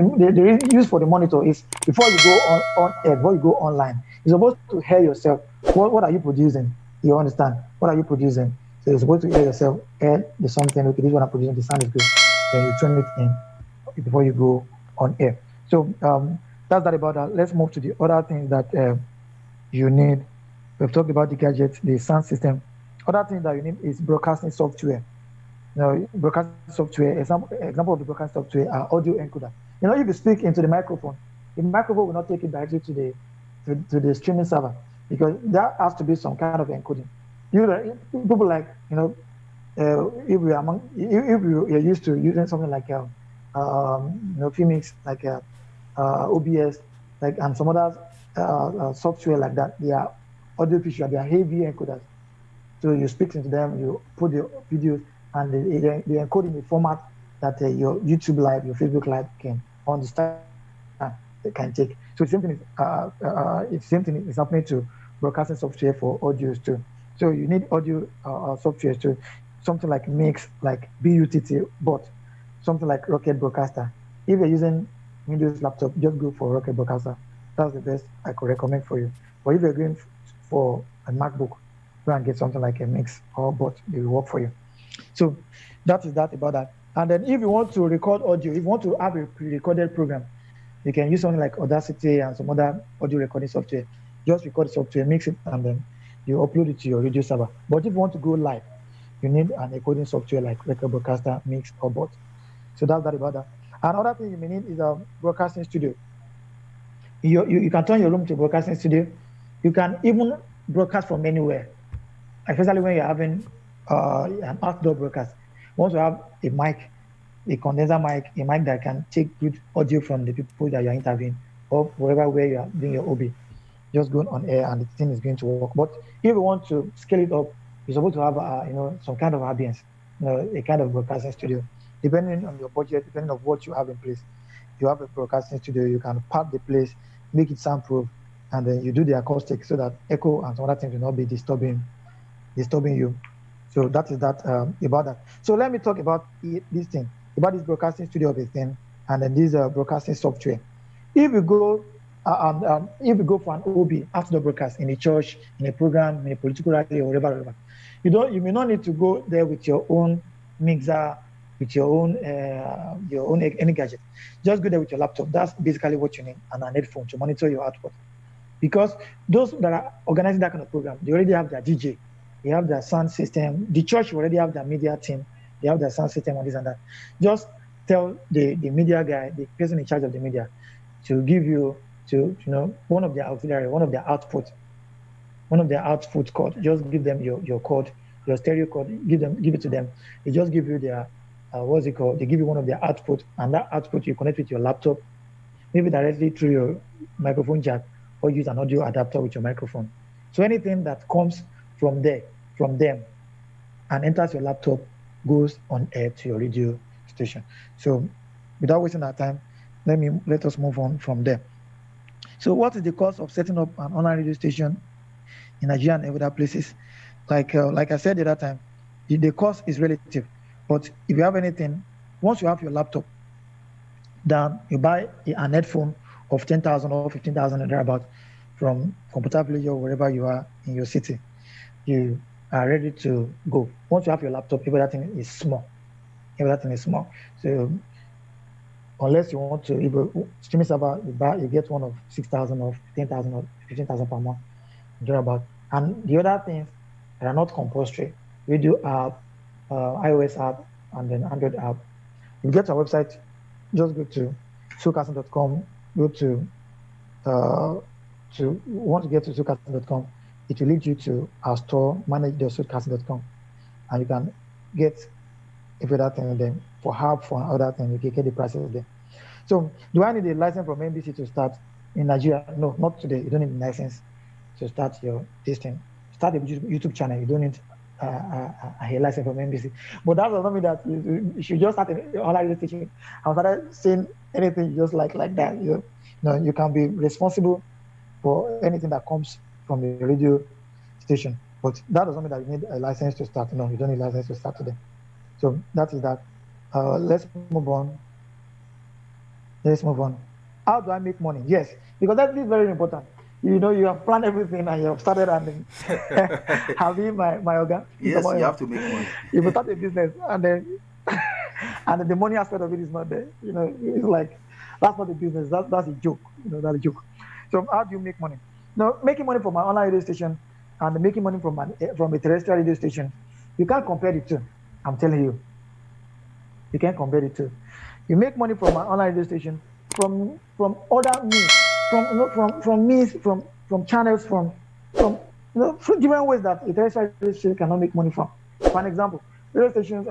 [SPEAKER 2] use for the monitor is before you go on air, before you go online, you're supposed to hear yourself. What are you producing? You understand? What are you producing? So you're supposed to hear yourself, hear the something. Okay, this one I'm producing, the sound is good. Then you turn it in before you go on air. So that's that about that. Let's move to the other things that you need. We've talked about the gadgets, the sound system. Other thing that you need is broadcasting software. Broadcasting software, example of the broadcasting software are audio encoder. If you speak into the microphone will not take it directly to the streaming server, because there has to be some kind of encoding. People like, if you're used to using something like PMix, like OBS, and some other software like that. They are audio visual, they are heavy encoders. So you speak into them, you put the videos, and they encode in a format that your YouTube live, your Facebook live can understand, they can take. So it's same thing is happening to broadcasting software for audios too. So you need audio software too, something like Mix, like BUTT, but something like Rocket Broadcaster. If you're using Windows laptop, just go for Rocket Broadcaster. That's the best I could recommend for you. But if you're going for a MacBook, go and get something like a Mix or Bot. They will work for you. So that is that about that. And then if you want to record audio, if you want to have a pre-recorded program, you can use something like Audacity and some other audio recording software. Just record the software, mix it, and then you upload it to your radio server. But if you want to go live, you need an recording software like Record Broadcaster, Mix, or Bot. So that's that about that. Another thing you may need is a broadcasting studio. You can turn your room to a broadcasting studio. You can even broadcast from anywhere, especially when you're having an outdoor broadcast. You want to have a mic, a condenser mic, a mic that can take good audio from the people that you're interviewing or wherever where you are doing your hobby. Just going on air and the thing is going to work. But if you want to scale it up, you're supposed to have some kind of ambience, a kind of broadcasting studio. Depending on your budget, depending on what you have in place. You have a broadcasting studio, you can park the place, make it soundproof, and then you do the acoustic so that echo and some other things will not be disturbing you. So that is that about that. So let me talk about this thing, about this broadcasting studio of a thing, and then this broadcasting software. If you go for an OB after the broadcast in a church, in a program, in a political rally, or whatever, you may not need to go there with your own mixer, with your own any gadget. Just go there with your laptop. That's basically what you need, and an headphone to monitor your output. Because those that are organizing that kind of program, they already have their DJ, they have their sound system. The church already have their media team, they have their sound system and this and that. Just tell the media guy, the person in charge of the media, to give you one of their auxiliary, one of their output code. Just give them your code, your stereo code. Give it to them. They just give you their they give you one of their output, and that output you connect with your laptop, maybe directly through your microphone jack, or use an audio adapter with your microphone. So anything that comes from them, and enters your laptop goes on air to your radio station. So without wasting our time, let us move on from there. So what is the cost of setting up an online radio station in Nigeria and other places? Like I said the other time, the cost is relative. But if you have anything, once you have your laptop, then you buy an headphone of 10,000 or 15,000 and thereabout from Computer Village or wherever you are in your city. You are ready to go. Once you have your laptop, everything is small. So unless you want to, streaming server, you get one of 6,000 or 10,000 or 15,000 per month, thereabout. And the other things that are not compulsory, radio app, iOS app, and then Android app. You get our website, just go to soulcasting.com, go to want to get to soulcasting.com, it will lead you to our store, manage.soulcasting.com, and you can get every other thing there. For help for other things, you can get the prices there. So do I need a license from NBC to start in Nigeria? No, not today. You don't need a license to start your testing. Start a YouTube channel. You don't need a license from NBC. But that does not mean that you should just start an online radio station and start saying anything just like that. You can be responsible for anything that comes from the radio station. But that doesn't mean that you need a license to start. No, you don't need a license to start today. So that is that. Let's move on. How do I make money? Yes, because that is very important. You have planned everything and you have started and having my organ.
[SPEAKER 1] Yes, you have to make money.
[SPEAKER 2] If you start a business and then the money aspect of it is not there, it's like that's not a business. That's a joke. That's a joke. So how do you make money? Now, making money from my online radio station and making money from a terrestrial radio station, you can't compare the two. I'm telling you, you can't compare the two. You make money from an online radio station from other means, from channels, from different ways that a terrestrial radio station cannot make money from. For an example, terrestrial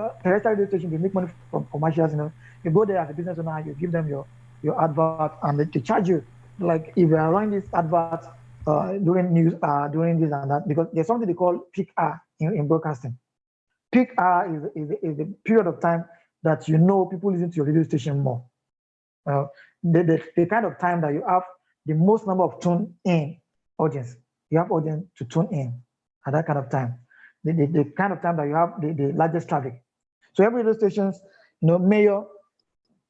[SPEAKER 2] radio stations, they make money from commercials. You go there as a business owner, you give them your advert, and they charge you like if you are running this advert during news, during this and that, because there's something they call peak hour in broadcasting. Peak hour is the period of time that people listen to your radio station more. Uh, the kind of time that you have the most number of tune in audience. You have audience to tune in at that kind of time. The kind of time that you have the largest traffic. So every radio stations, mayor,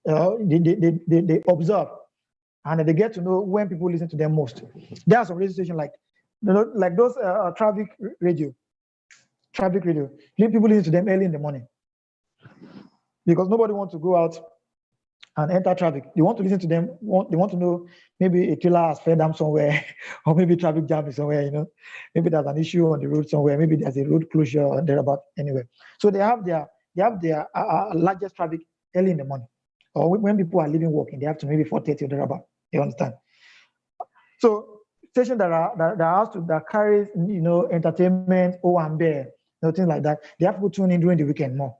[SPEAKER 2] they observe and they get to know when people listen to them most. There are some radio stations like those traffic radio. People listen to them early in the morning because nobody wants to go out and enter traffic. They want to listen to them. They want to know maybe a trailer has fell down somewhere, or maybe traffic jam is somewhere. Maybe there's an issue on the road somewhere. Maybe there's a road closure or thereabout anyway. So they have their largest traffic early in the morning, or when people are leaving work in the afternoon, maybe 4:30 or thereabout. You understand? So stations that carries entertainment, and bear, things like that. They have people tune in during the weekend more.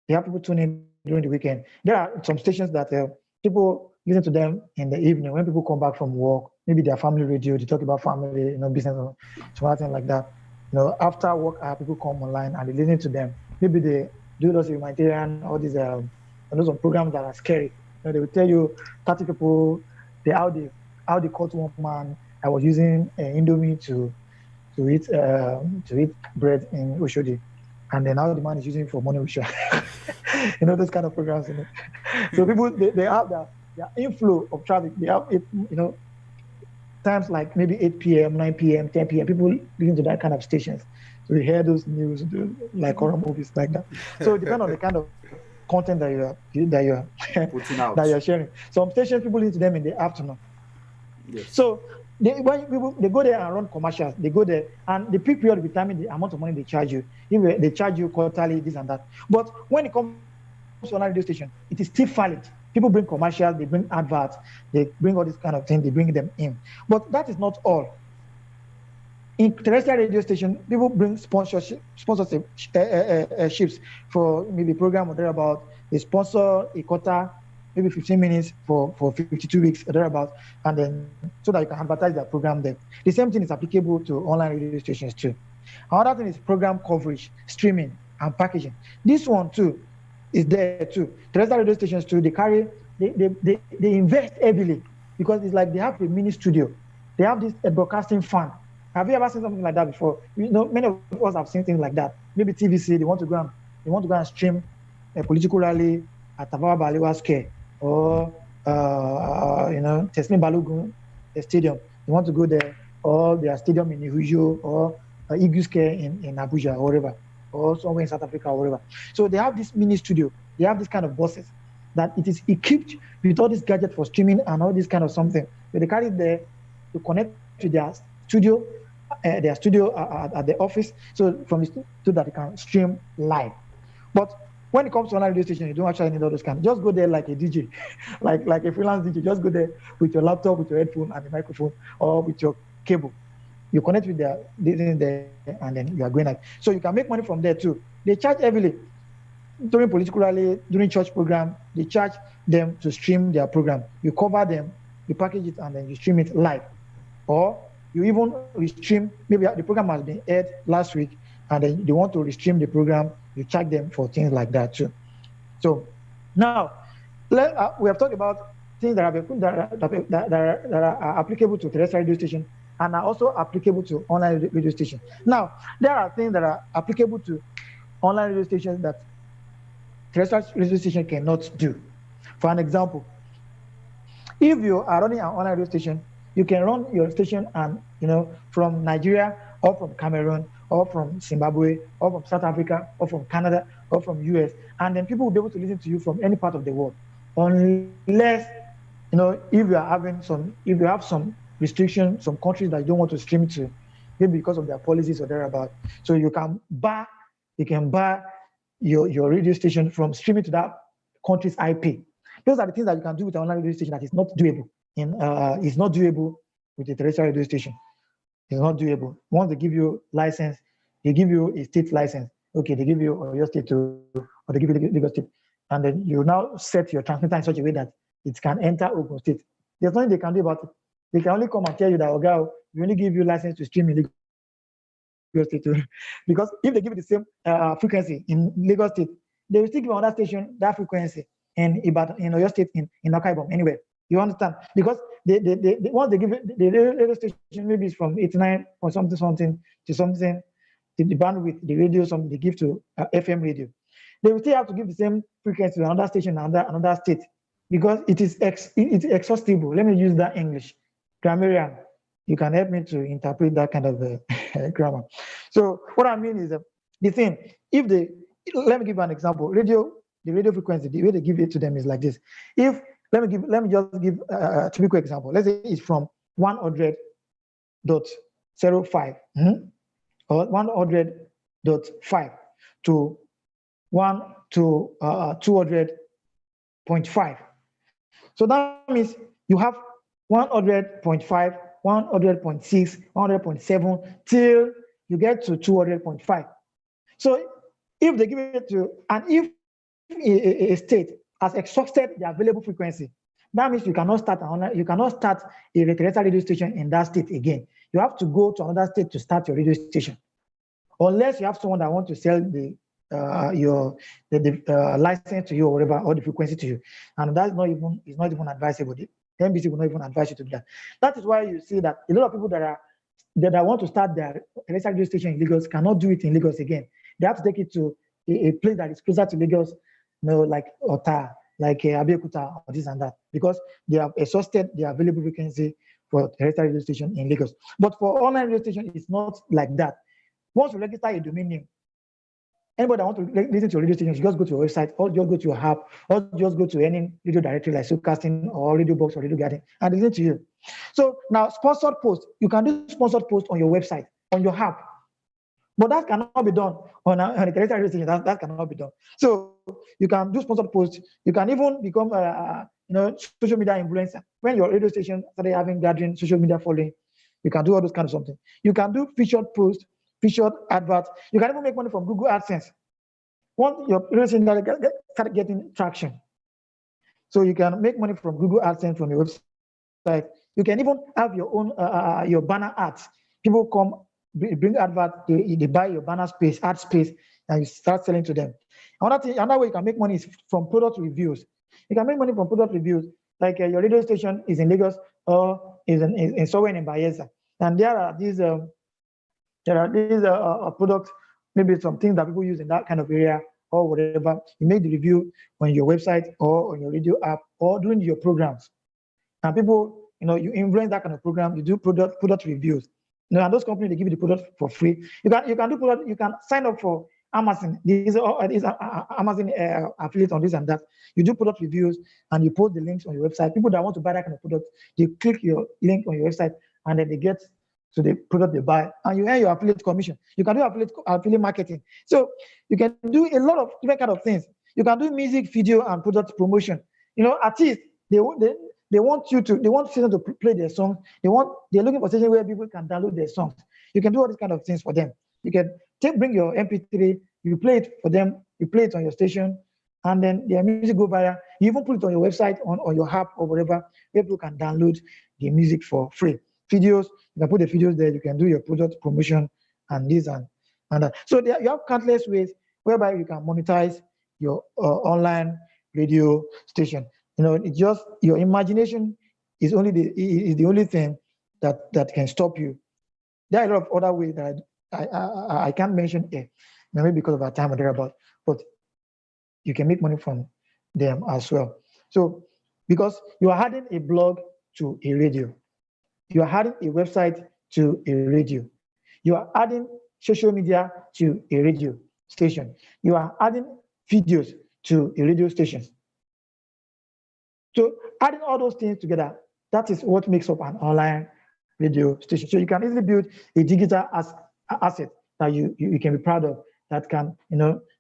[SPEAKER 2] They have people tune in during the weekend. There are some stations that people listen to them in the evening when people come back from work. Maybe their family radio, they talk about family, business, something like that. After work, people come online and they listen to them. Maybe they do those humanitarian, all these those programs that are scary. They will tell you 30 people, how they caught one man. I was using Indomie to eat bread in Oshodi, and then now the man is using it for money wisher. Those kind of programs. So people they have their inflow of traffic. They have it, times like maybe 8 p.m., 9 p.m., 10 p.m. People listen to that kind of stations. So we hear those news, like horror movies like that. So it depends on the kind of content that you're
[SPEAKER 1] putting out,
[SPEAKER 2] that you're sharing. Some stations people listen to them in the afternoon.
[SPEAKER 1] Yes.
[SPEAKER 2] So when people they go there and run commercials, they go there and the peak period determine the amount of money they charge you. If they charge you quarterly, this and that. But when it comes to a radio station, it is still valid. People bring commercials, they bring adverts, they bring all this kind of thing, they bring them in. But that is not all. In terrestrial radio station, people bring sponsorships for maybe a program or thereabout. They sponsor a quarter, maybe 15 minutes for 52 weeks or thereabout, and then so that you can advertise their program there. The same thing is applicable to online radio stations too. Another thing is program coverage, streaming, and packaging. This one too is there too. Terrestrial radio stations too, they invest heavily because it's like they have a mini studio. They have this broadcasting fund. Have you ever seen something like that before? Many of us have seen things like that. Maybe TVC, they want to go and stream a political rally at Tafawa Balewa Square or Teslim Balogun Stadium. They want to go there, or their stadium in Ihujo or Igu Square in Abuja or wherever, or somewhere in South Africa or wherever. So they have this mini studio. They have this kind of buses that it is equipped with all this gadget for streaming and all this kind of something. So they carry it there to connect to their studio at the office, so from the studio that you can stream live. But when it comes to online radio station, you don't actually need all those kind. Just go there like a DJ, like a freelance DJ. Just go there with your laptop, with your headphone and the microphone, or with your cable. You connect with their there, and then you are going out. So you can make money from there too. They charge heavily during political rally, during church program. They charge them to stream their program. You cover them, you package it, and then you stream it live, or you even restream. Maybe the program has been aired last week, and then they want to restream the program. You charge them for things like that too. So now we have talked about things that are applicable to terrestrial radio station and are also applicable to online radio station. Now there are things that are applicable to online radio stations that terrestrial radio station cannot do. For an example, if you are running an online radio station, you can run your station and from Nigeria or from Cameroon or from Zimbabwe or from South Africa or from Canada or from US, and then people will be able to listen to you from any part of the world, unless if you have some restriction, some countries that you don't want to stream to, maybe because of their policies or thereabout. So you can bar your radio station from streaming to that country's IP. Those are the things that you can do with an online radio station that is not doable. It's not doable with a terrestrial radio station. It's not doable. Once they give you license, they give you a state license. Okay, they give you your state or they give you Lagos state, and then you now set your transmitter in such a way that it can enter Ogun State. There's nothing they can do about it. They can only come and tell you that, okay, we only give you license to stream in Lagos State. Because if they give you the same frequency in Lagos State, they will still give another station that frequency in Ibadan, in Oyo State, in Akaibom, anywhere. You understand? Because they once they give it, the radio station maybe it's from 89 or something to something, the bandwidth, the radio, something they give to FM radio. They will still have to give the same frequency to another station, another state, because it's exhaustible. Let me use that English grammarian. You can help me to interpret that kind of grammar. So what I mean is the thing. Let me give you an example. The radio frequency, the way they give it to them is like this. Let me just give a typical example. Let's say it's from 100.05 or 100.5 to 200.5. So that means you have 100.5, 100.6, 100.7 till you get to 200.5. So if they give it to, and if a state has exhausted the available frequency, that means you cannot start a terrestrial radio station in that state again. You have to go to another state to start your radio station, unless you have someone that wants to sell the license to you or whatever, or the frequency to you, and that's not even advisable. The NBC will not even advise you to do that. That is why you see that a lot of people that want to start their terrestrial radio station in Lagos cannot do it in Lagos again. They have to take it to a place that is closer to Lagos, like Ota, like Abeokuta, or this and that, because they have exhausted the available frequency for terrestrial radio station in Lagos. But for online radio station, it's not like that. Once you register a domain name, anybody that wants to listen to your radio station, you just go to your website, or just go to your app, or just go to any radio directory like Soulcasting or Radio Box or Radio Garden and listen to you. So now, sponsored post, you can do sponsored post on your website, on your app, but that cannot be done on a terrestrial radio station. That cannot be done. So you can do sponsored posts. You can even become social media influencer. When your radio station started having gathering social media following, you can do all those kind of something. You can do featured posts, featured adverts. You can even make money from Google AdSense. Once your radio station start getting traction, so you can make money from Google AdSense from your website. You can even have your own your banner ads. People come, bring advert, they buy your banner space, ad space, and you start selling to them. Another way you can make money is from product reviews. You can make money from product reviews, like your radio station is in Lagos or is in somewhere in Bayelsa, and there are these products, maybe some things that people use in that kind of area or whatever. You make the review on your website or on your radio app or during your programs, and people, you influence that kind of program. You do product reviews. And those companies, they give you the product for free. You can do product. You can sign up for Amazon. These Amazon affiliate on this and that. You do product reviews and you post the links on your website. People that want to buy that kind of product, they click your link on your website and then they get to the product they buy, and you earn your affiliate commission. You can do affiliate marketing. So you can do a lot of different kind of things. You can do music, video, and product promotion. Artists, they want stations to play their songs. They're looking for stations where people can download their songs. You can do all these kind of things for them. You can bring your MP3, you play it for them, you play it on your station, and then their music go viral. You even put it on your website, on your app or whatever, where people can download the music for free. Videos, you can put the videos there. You can do your product promotion and this and that. So you have countless ways whereby you can monetize your online radio station. It's just your imagination is the only thing that can stop you. There are a lot of other ways that I can't mention here, maybe because of our time or thereabout, but you can make money from them as well. So because you are adding a blog to a radio, you are adding a website to a radio, you are adding social media to a radio station, you are adding videos to a radio station. So adding all those things together, that is what makes up an online radio station. So you can easily build a digital asset that you can be proud of, that can,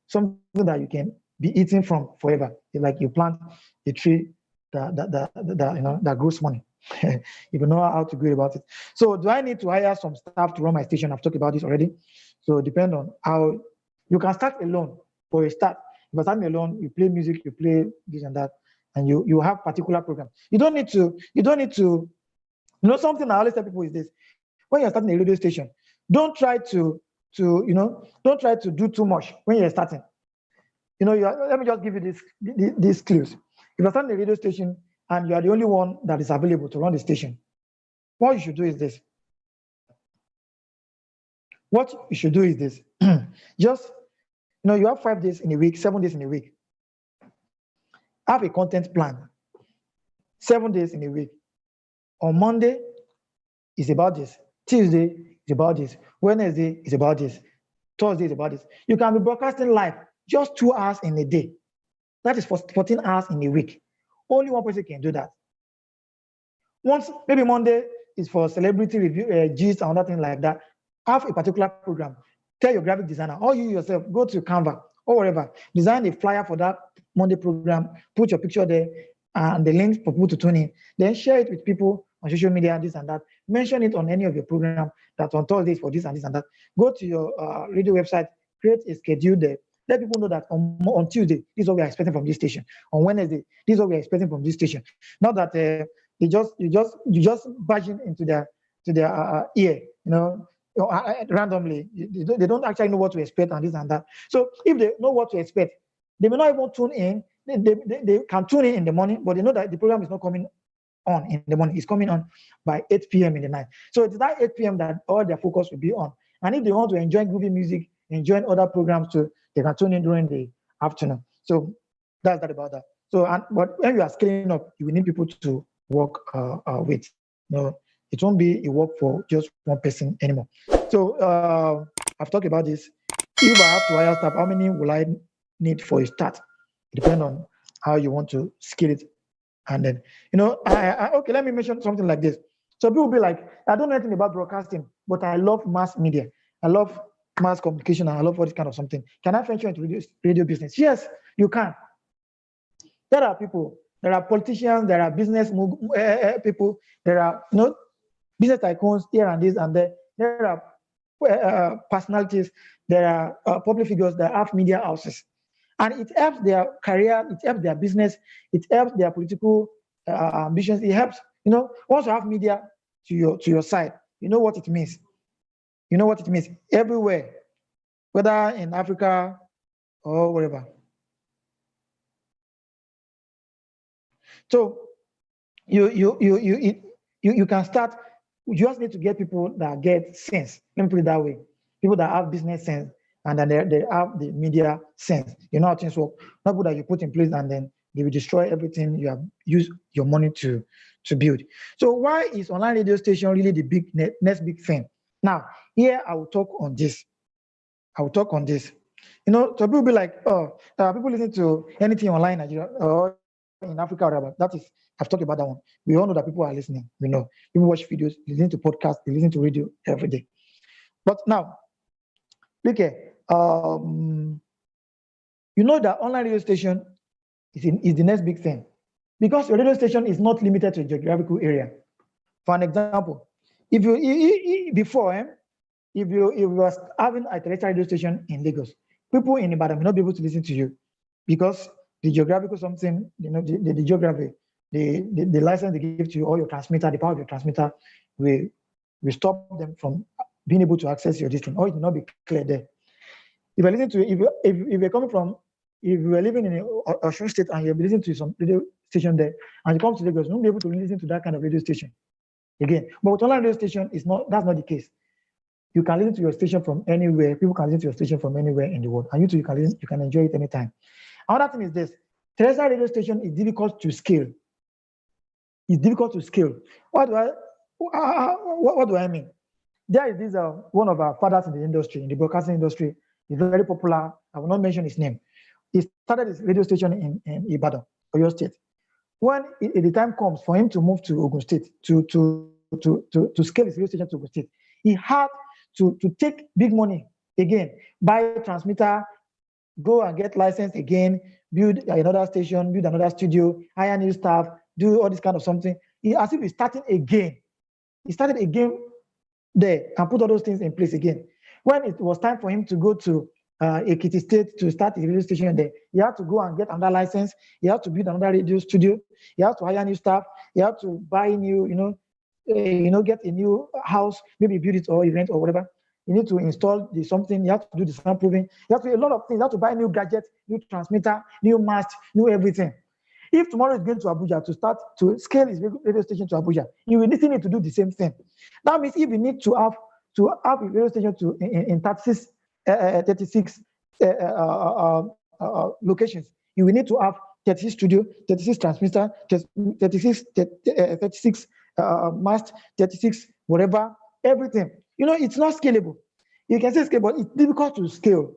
[SPEAKER 2] something that you can be eating from forever. It's like you plant a tree that grows money. If you know how to go about it. So do I need to hire some staff to run my station? I've talked about this already. So depend on how you can start alone for a start. If I start alone, you play music, you play this and that, and you have particular programs. You don't need to, something I always tell people is this: when you're starting a radio station, don't try don't try to do too much when you're starting. Let me just give you these clues. If you're starting a radio station and you are the only one that is available to run the station, what you should do is this. Just, you have 5 days in a week, 7 days in a week. Have a content plan. 7 days in a week. On Monday, it's about this. Tuesday is about this. Wednesday is about this. Thursday is about this. You can be broadcasting live just 2 hours in a day. That is for 14 hours in a week. Only one person can do that. Once, maybe Monday is for celebrity review, gist, and other things like that. Have a particular program. Tell your graphic designer, or you yourself, go to Canva or whatever. Design a flyer for that Monday program. Put your picture there and the links for people to tune in. Then share it with people on social media, this and that. Mention it on any of your programs that on Thursdays for this and this and that. Go to your radio website, create a schedule there. Let people know that on Tuesday, this is what we are expecting from this station. On Wednesday, this is what we are expecting from this station. Not that you just barge into their ear, randomly. They don't actually know what to expect and this and that. So if they know what to expect, they may not even tune in. They can tune in the morning, but they know that the program is not coming on in the morning. It's coming on by 8 p.m. in the night. So it's that 8 p.m. that all their focus will be on. And if they want to enjoy groovy music, enjoy other programs too, they can tune in during the afternoon. So that's that about that. So, but when you are scaling up, you will need people to work with. It won't be a work for just one person anymore. So I've talked about this. If I have to hire staff, how many will I need for a start? It depends on how you want to scale it. And then, okay, let me mention something like this. So people will be like, I don't know anything about broadcasting, but I love mass media. I love mass communication, and I love all this kind of something. Can I venture into radio business? Yes, you can. There are people, there are politicians, there are business people, there are business tycoons here and this and there. There are personalities, there are public figures that have media houses. And it helps their career, it helps their business, it helps their political ambitions. It helps, once you have media to your side, you know what it means. You know what it means everywhere, whether in Africa or wherever. So you can start. You just need to get people that get sense. Let me put it that way. People that have business sense and then they have the media sense. You know how things work. Not people that you put in place and then they will destroy everything you have used your money to build. So why is online radio station really the next big thing? Now, here I will talk on this. So people will be like, people listen to anything online in Nigeria or in Africa or whatever. That is, I've talked about that one. We all know that people are listening. We know. People watch videos, listen to podcasts, they listen to radio every day. But now, look here. That online radio station is the next big thing. Because your radio station is not limited to a geographical area. For an example, if you were having a terrestrial radio station in Lagos, people in Ibadan may not be able to listen to you because the geographical something, the geography, the license they give to you or your transmitter, the power of your transmitter will stop them from being able to access your district, or it will not be clear there. If you're listening to, if you're coming from, if you are living in Osun State and you're listening to some radio station there, and you come to Lagos, you won't be able to listen to that kind of radio station again. But with online radio station, that's not the case. You can listen to your station from anywhere. People can listen to your station from anywhere in the world, and you can enjoy it anytime. Another thing is this: terrestrial radio station is difficult to scale. It's difficult to scale. What do I mean? There is this one of our fathers in the industry, in the broadcasting industry. He's very popular. I will not mention his name. He started his radio station in Ibadan, Oyo State. When the time comes for him to move to Ogun State to scale his radio station to Ogun State, he had to take big money again, buy a transmitter, go and get license again, build another station, build another studio, hire new staff, do all this kind of something. As if he's starting again. He started again there and put all those things in place again. When it was time for him to go to Ekiti State to start a radio station there. You have to go and get another license. You have to build another radio studio. You have to hire new staff. You have to buy new, get a new house, maybe build it or rent or whatever. You need to install something. You have to do the sound proving. You have to do a lot of things. You have to buy new gadgets, new transmitter, new mast, new everything. If tomorrow is going to Abuja to start to scale his radio station to Abuja, you will still need to do the same thing. That means if you need to have a radio station in 36 locations, you will need to have 36 studio, 36 transmitter, 36 mast, 36 whatever, everything. It's not scalable. You can say scalable, it's difficult to scale.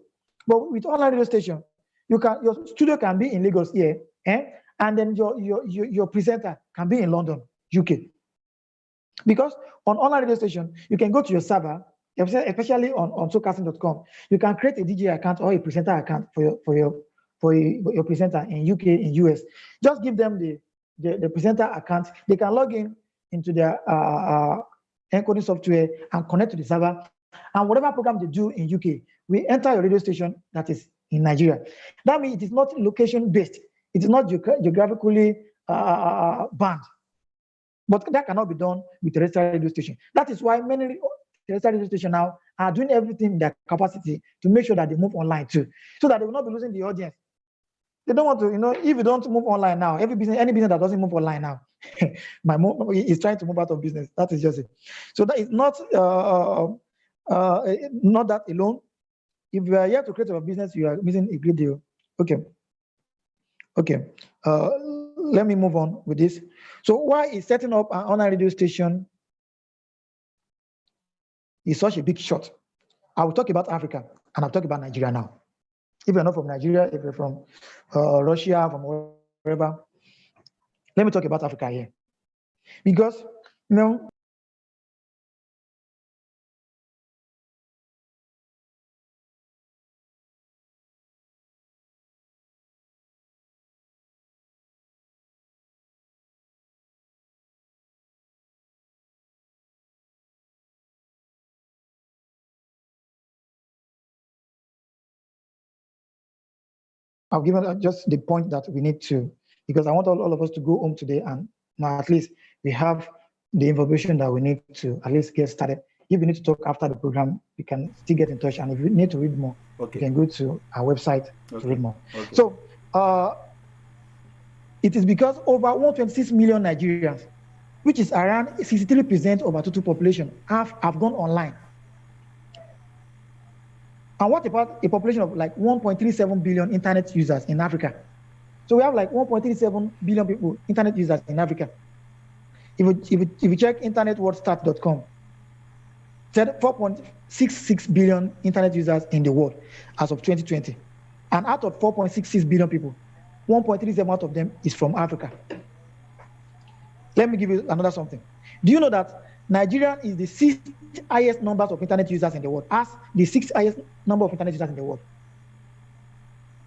[SPEAKER 2] But with online radio station, your studio can be in Lagos here, and then your presenter can be in London, UK. Because on online radio station, you can go to your server, especially on soulcasting.com. You can create a DJ account or a presenter account for your presenter in UK, in US. Just give them the presenter account. They can log into their encoding software and connect to the server. And whatever program they do in UK, we enter your radio station that is in Nigeria. That means it is not location-based. It is not geographically banned. But that cannot be done with terrestrial radio station. That is why many terrestrial radio stations now are doing everything in their capacity to make sure that they move online too, so that they will not be losing the audience. They don't want to, if you don't move online now, any business that doesn't move online now, my mom is trying to move out of business. That is just it. So that is not that alone. If you are here to create a business, you are missing a great deal. Okay. Let me move on with this. So why is setting up an online radio station is such a big shot? I will talk about Africa and I'll talk about Nigeria now. If you're not from Nigeria, if you're from Russia, from wherever, let me talk about Africa here. Because, I've given just the point that we need to, because I want all of us to go home today and now at least we have the information that we need to at least get started. If you need to talk after the program, we can still get in touch. And if you need to read more, you can go to our website to read more. So it is because over 126 million Nigerians, which is around 63% of our total population, have gone online. And what about a population of like 1.37 billion internet users in Africa? So we have like 1.37 billion people, internet users in Africa. If you check internetworldstat.com, said 4.66 billion internet users in the world as of 2020. And out of 4.66 billion people, 1.37 out of them is from Africa. Let me give you another something. Do you know that Nigeria is the 6th highest numbers of internet users in the world, as the 6th highest number of internet users in the world?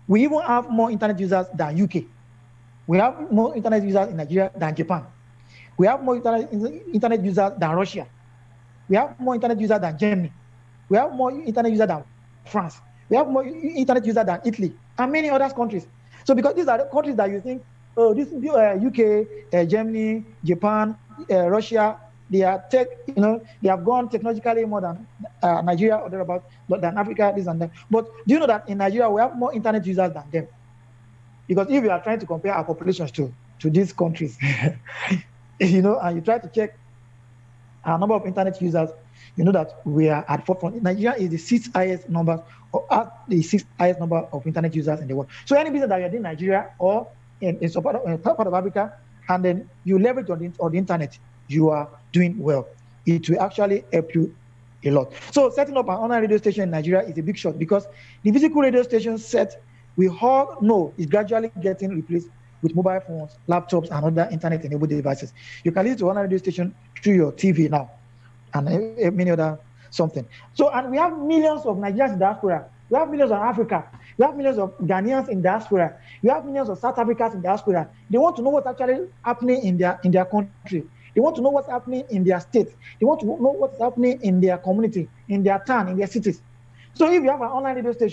[SPEAKER 2] We even have more internet users than UK. We have more internet users in Nigeria than Japan. We have more internet users than Russia. We have more internet users than Germany. We have more internet users than France. We have more internet users than Italy and many other countries. So because these are the countries that you think, oh, this UK, Germany, Japan, Russia, they are they have gone technologically more than Nigeria or thereabout, than Africa, this and that. But do you know that in Nigeria we have more internet users than them? Because if you are trying to compare our populations to these countries, and you try to check our number of internet users, you know that we are at forefront. Nigeria is the 6th highest number, or at the 6th highest number of internet users in the world. So any business that you're doing in Nigeria or in some part of Africa, and then you leverage on the internet, you are doing well. It will actually help you a lot. So setting up an online radio station in Nigeria is a big shot, because the physical radio station set, we all know, is gradually getting replaced with mobile phones, laptops, and other internet-enabled devices. You can listen to online radio station through your TV now, and many other something. So, and we have millions of Nigerians in diaspora. We have millions of Africa. We have millions of Ghanaians in diaspora. We have millions of South Africans in diaspora. They want to know what's actually happening in their country. They want to know what's happening in their state. They want to know what's happening in their community, in their town, in their cities. So if you have an online radio station,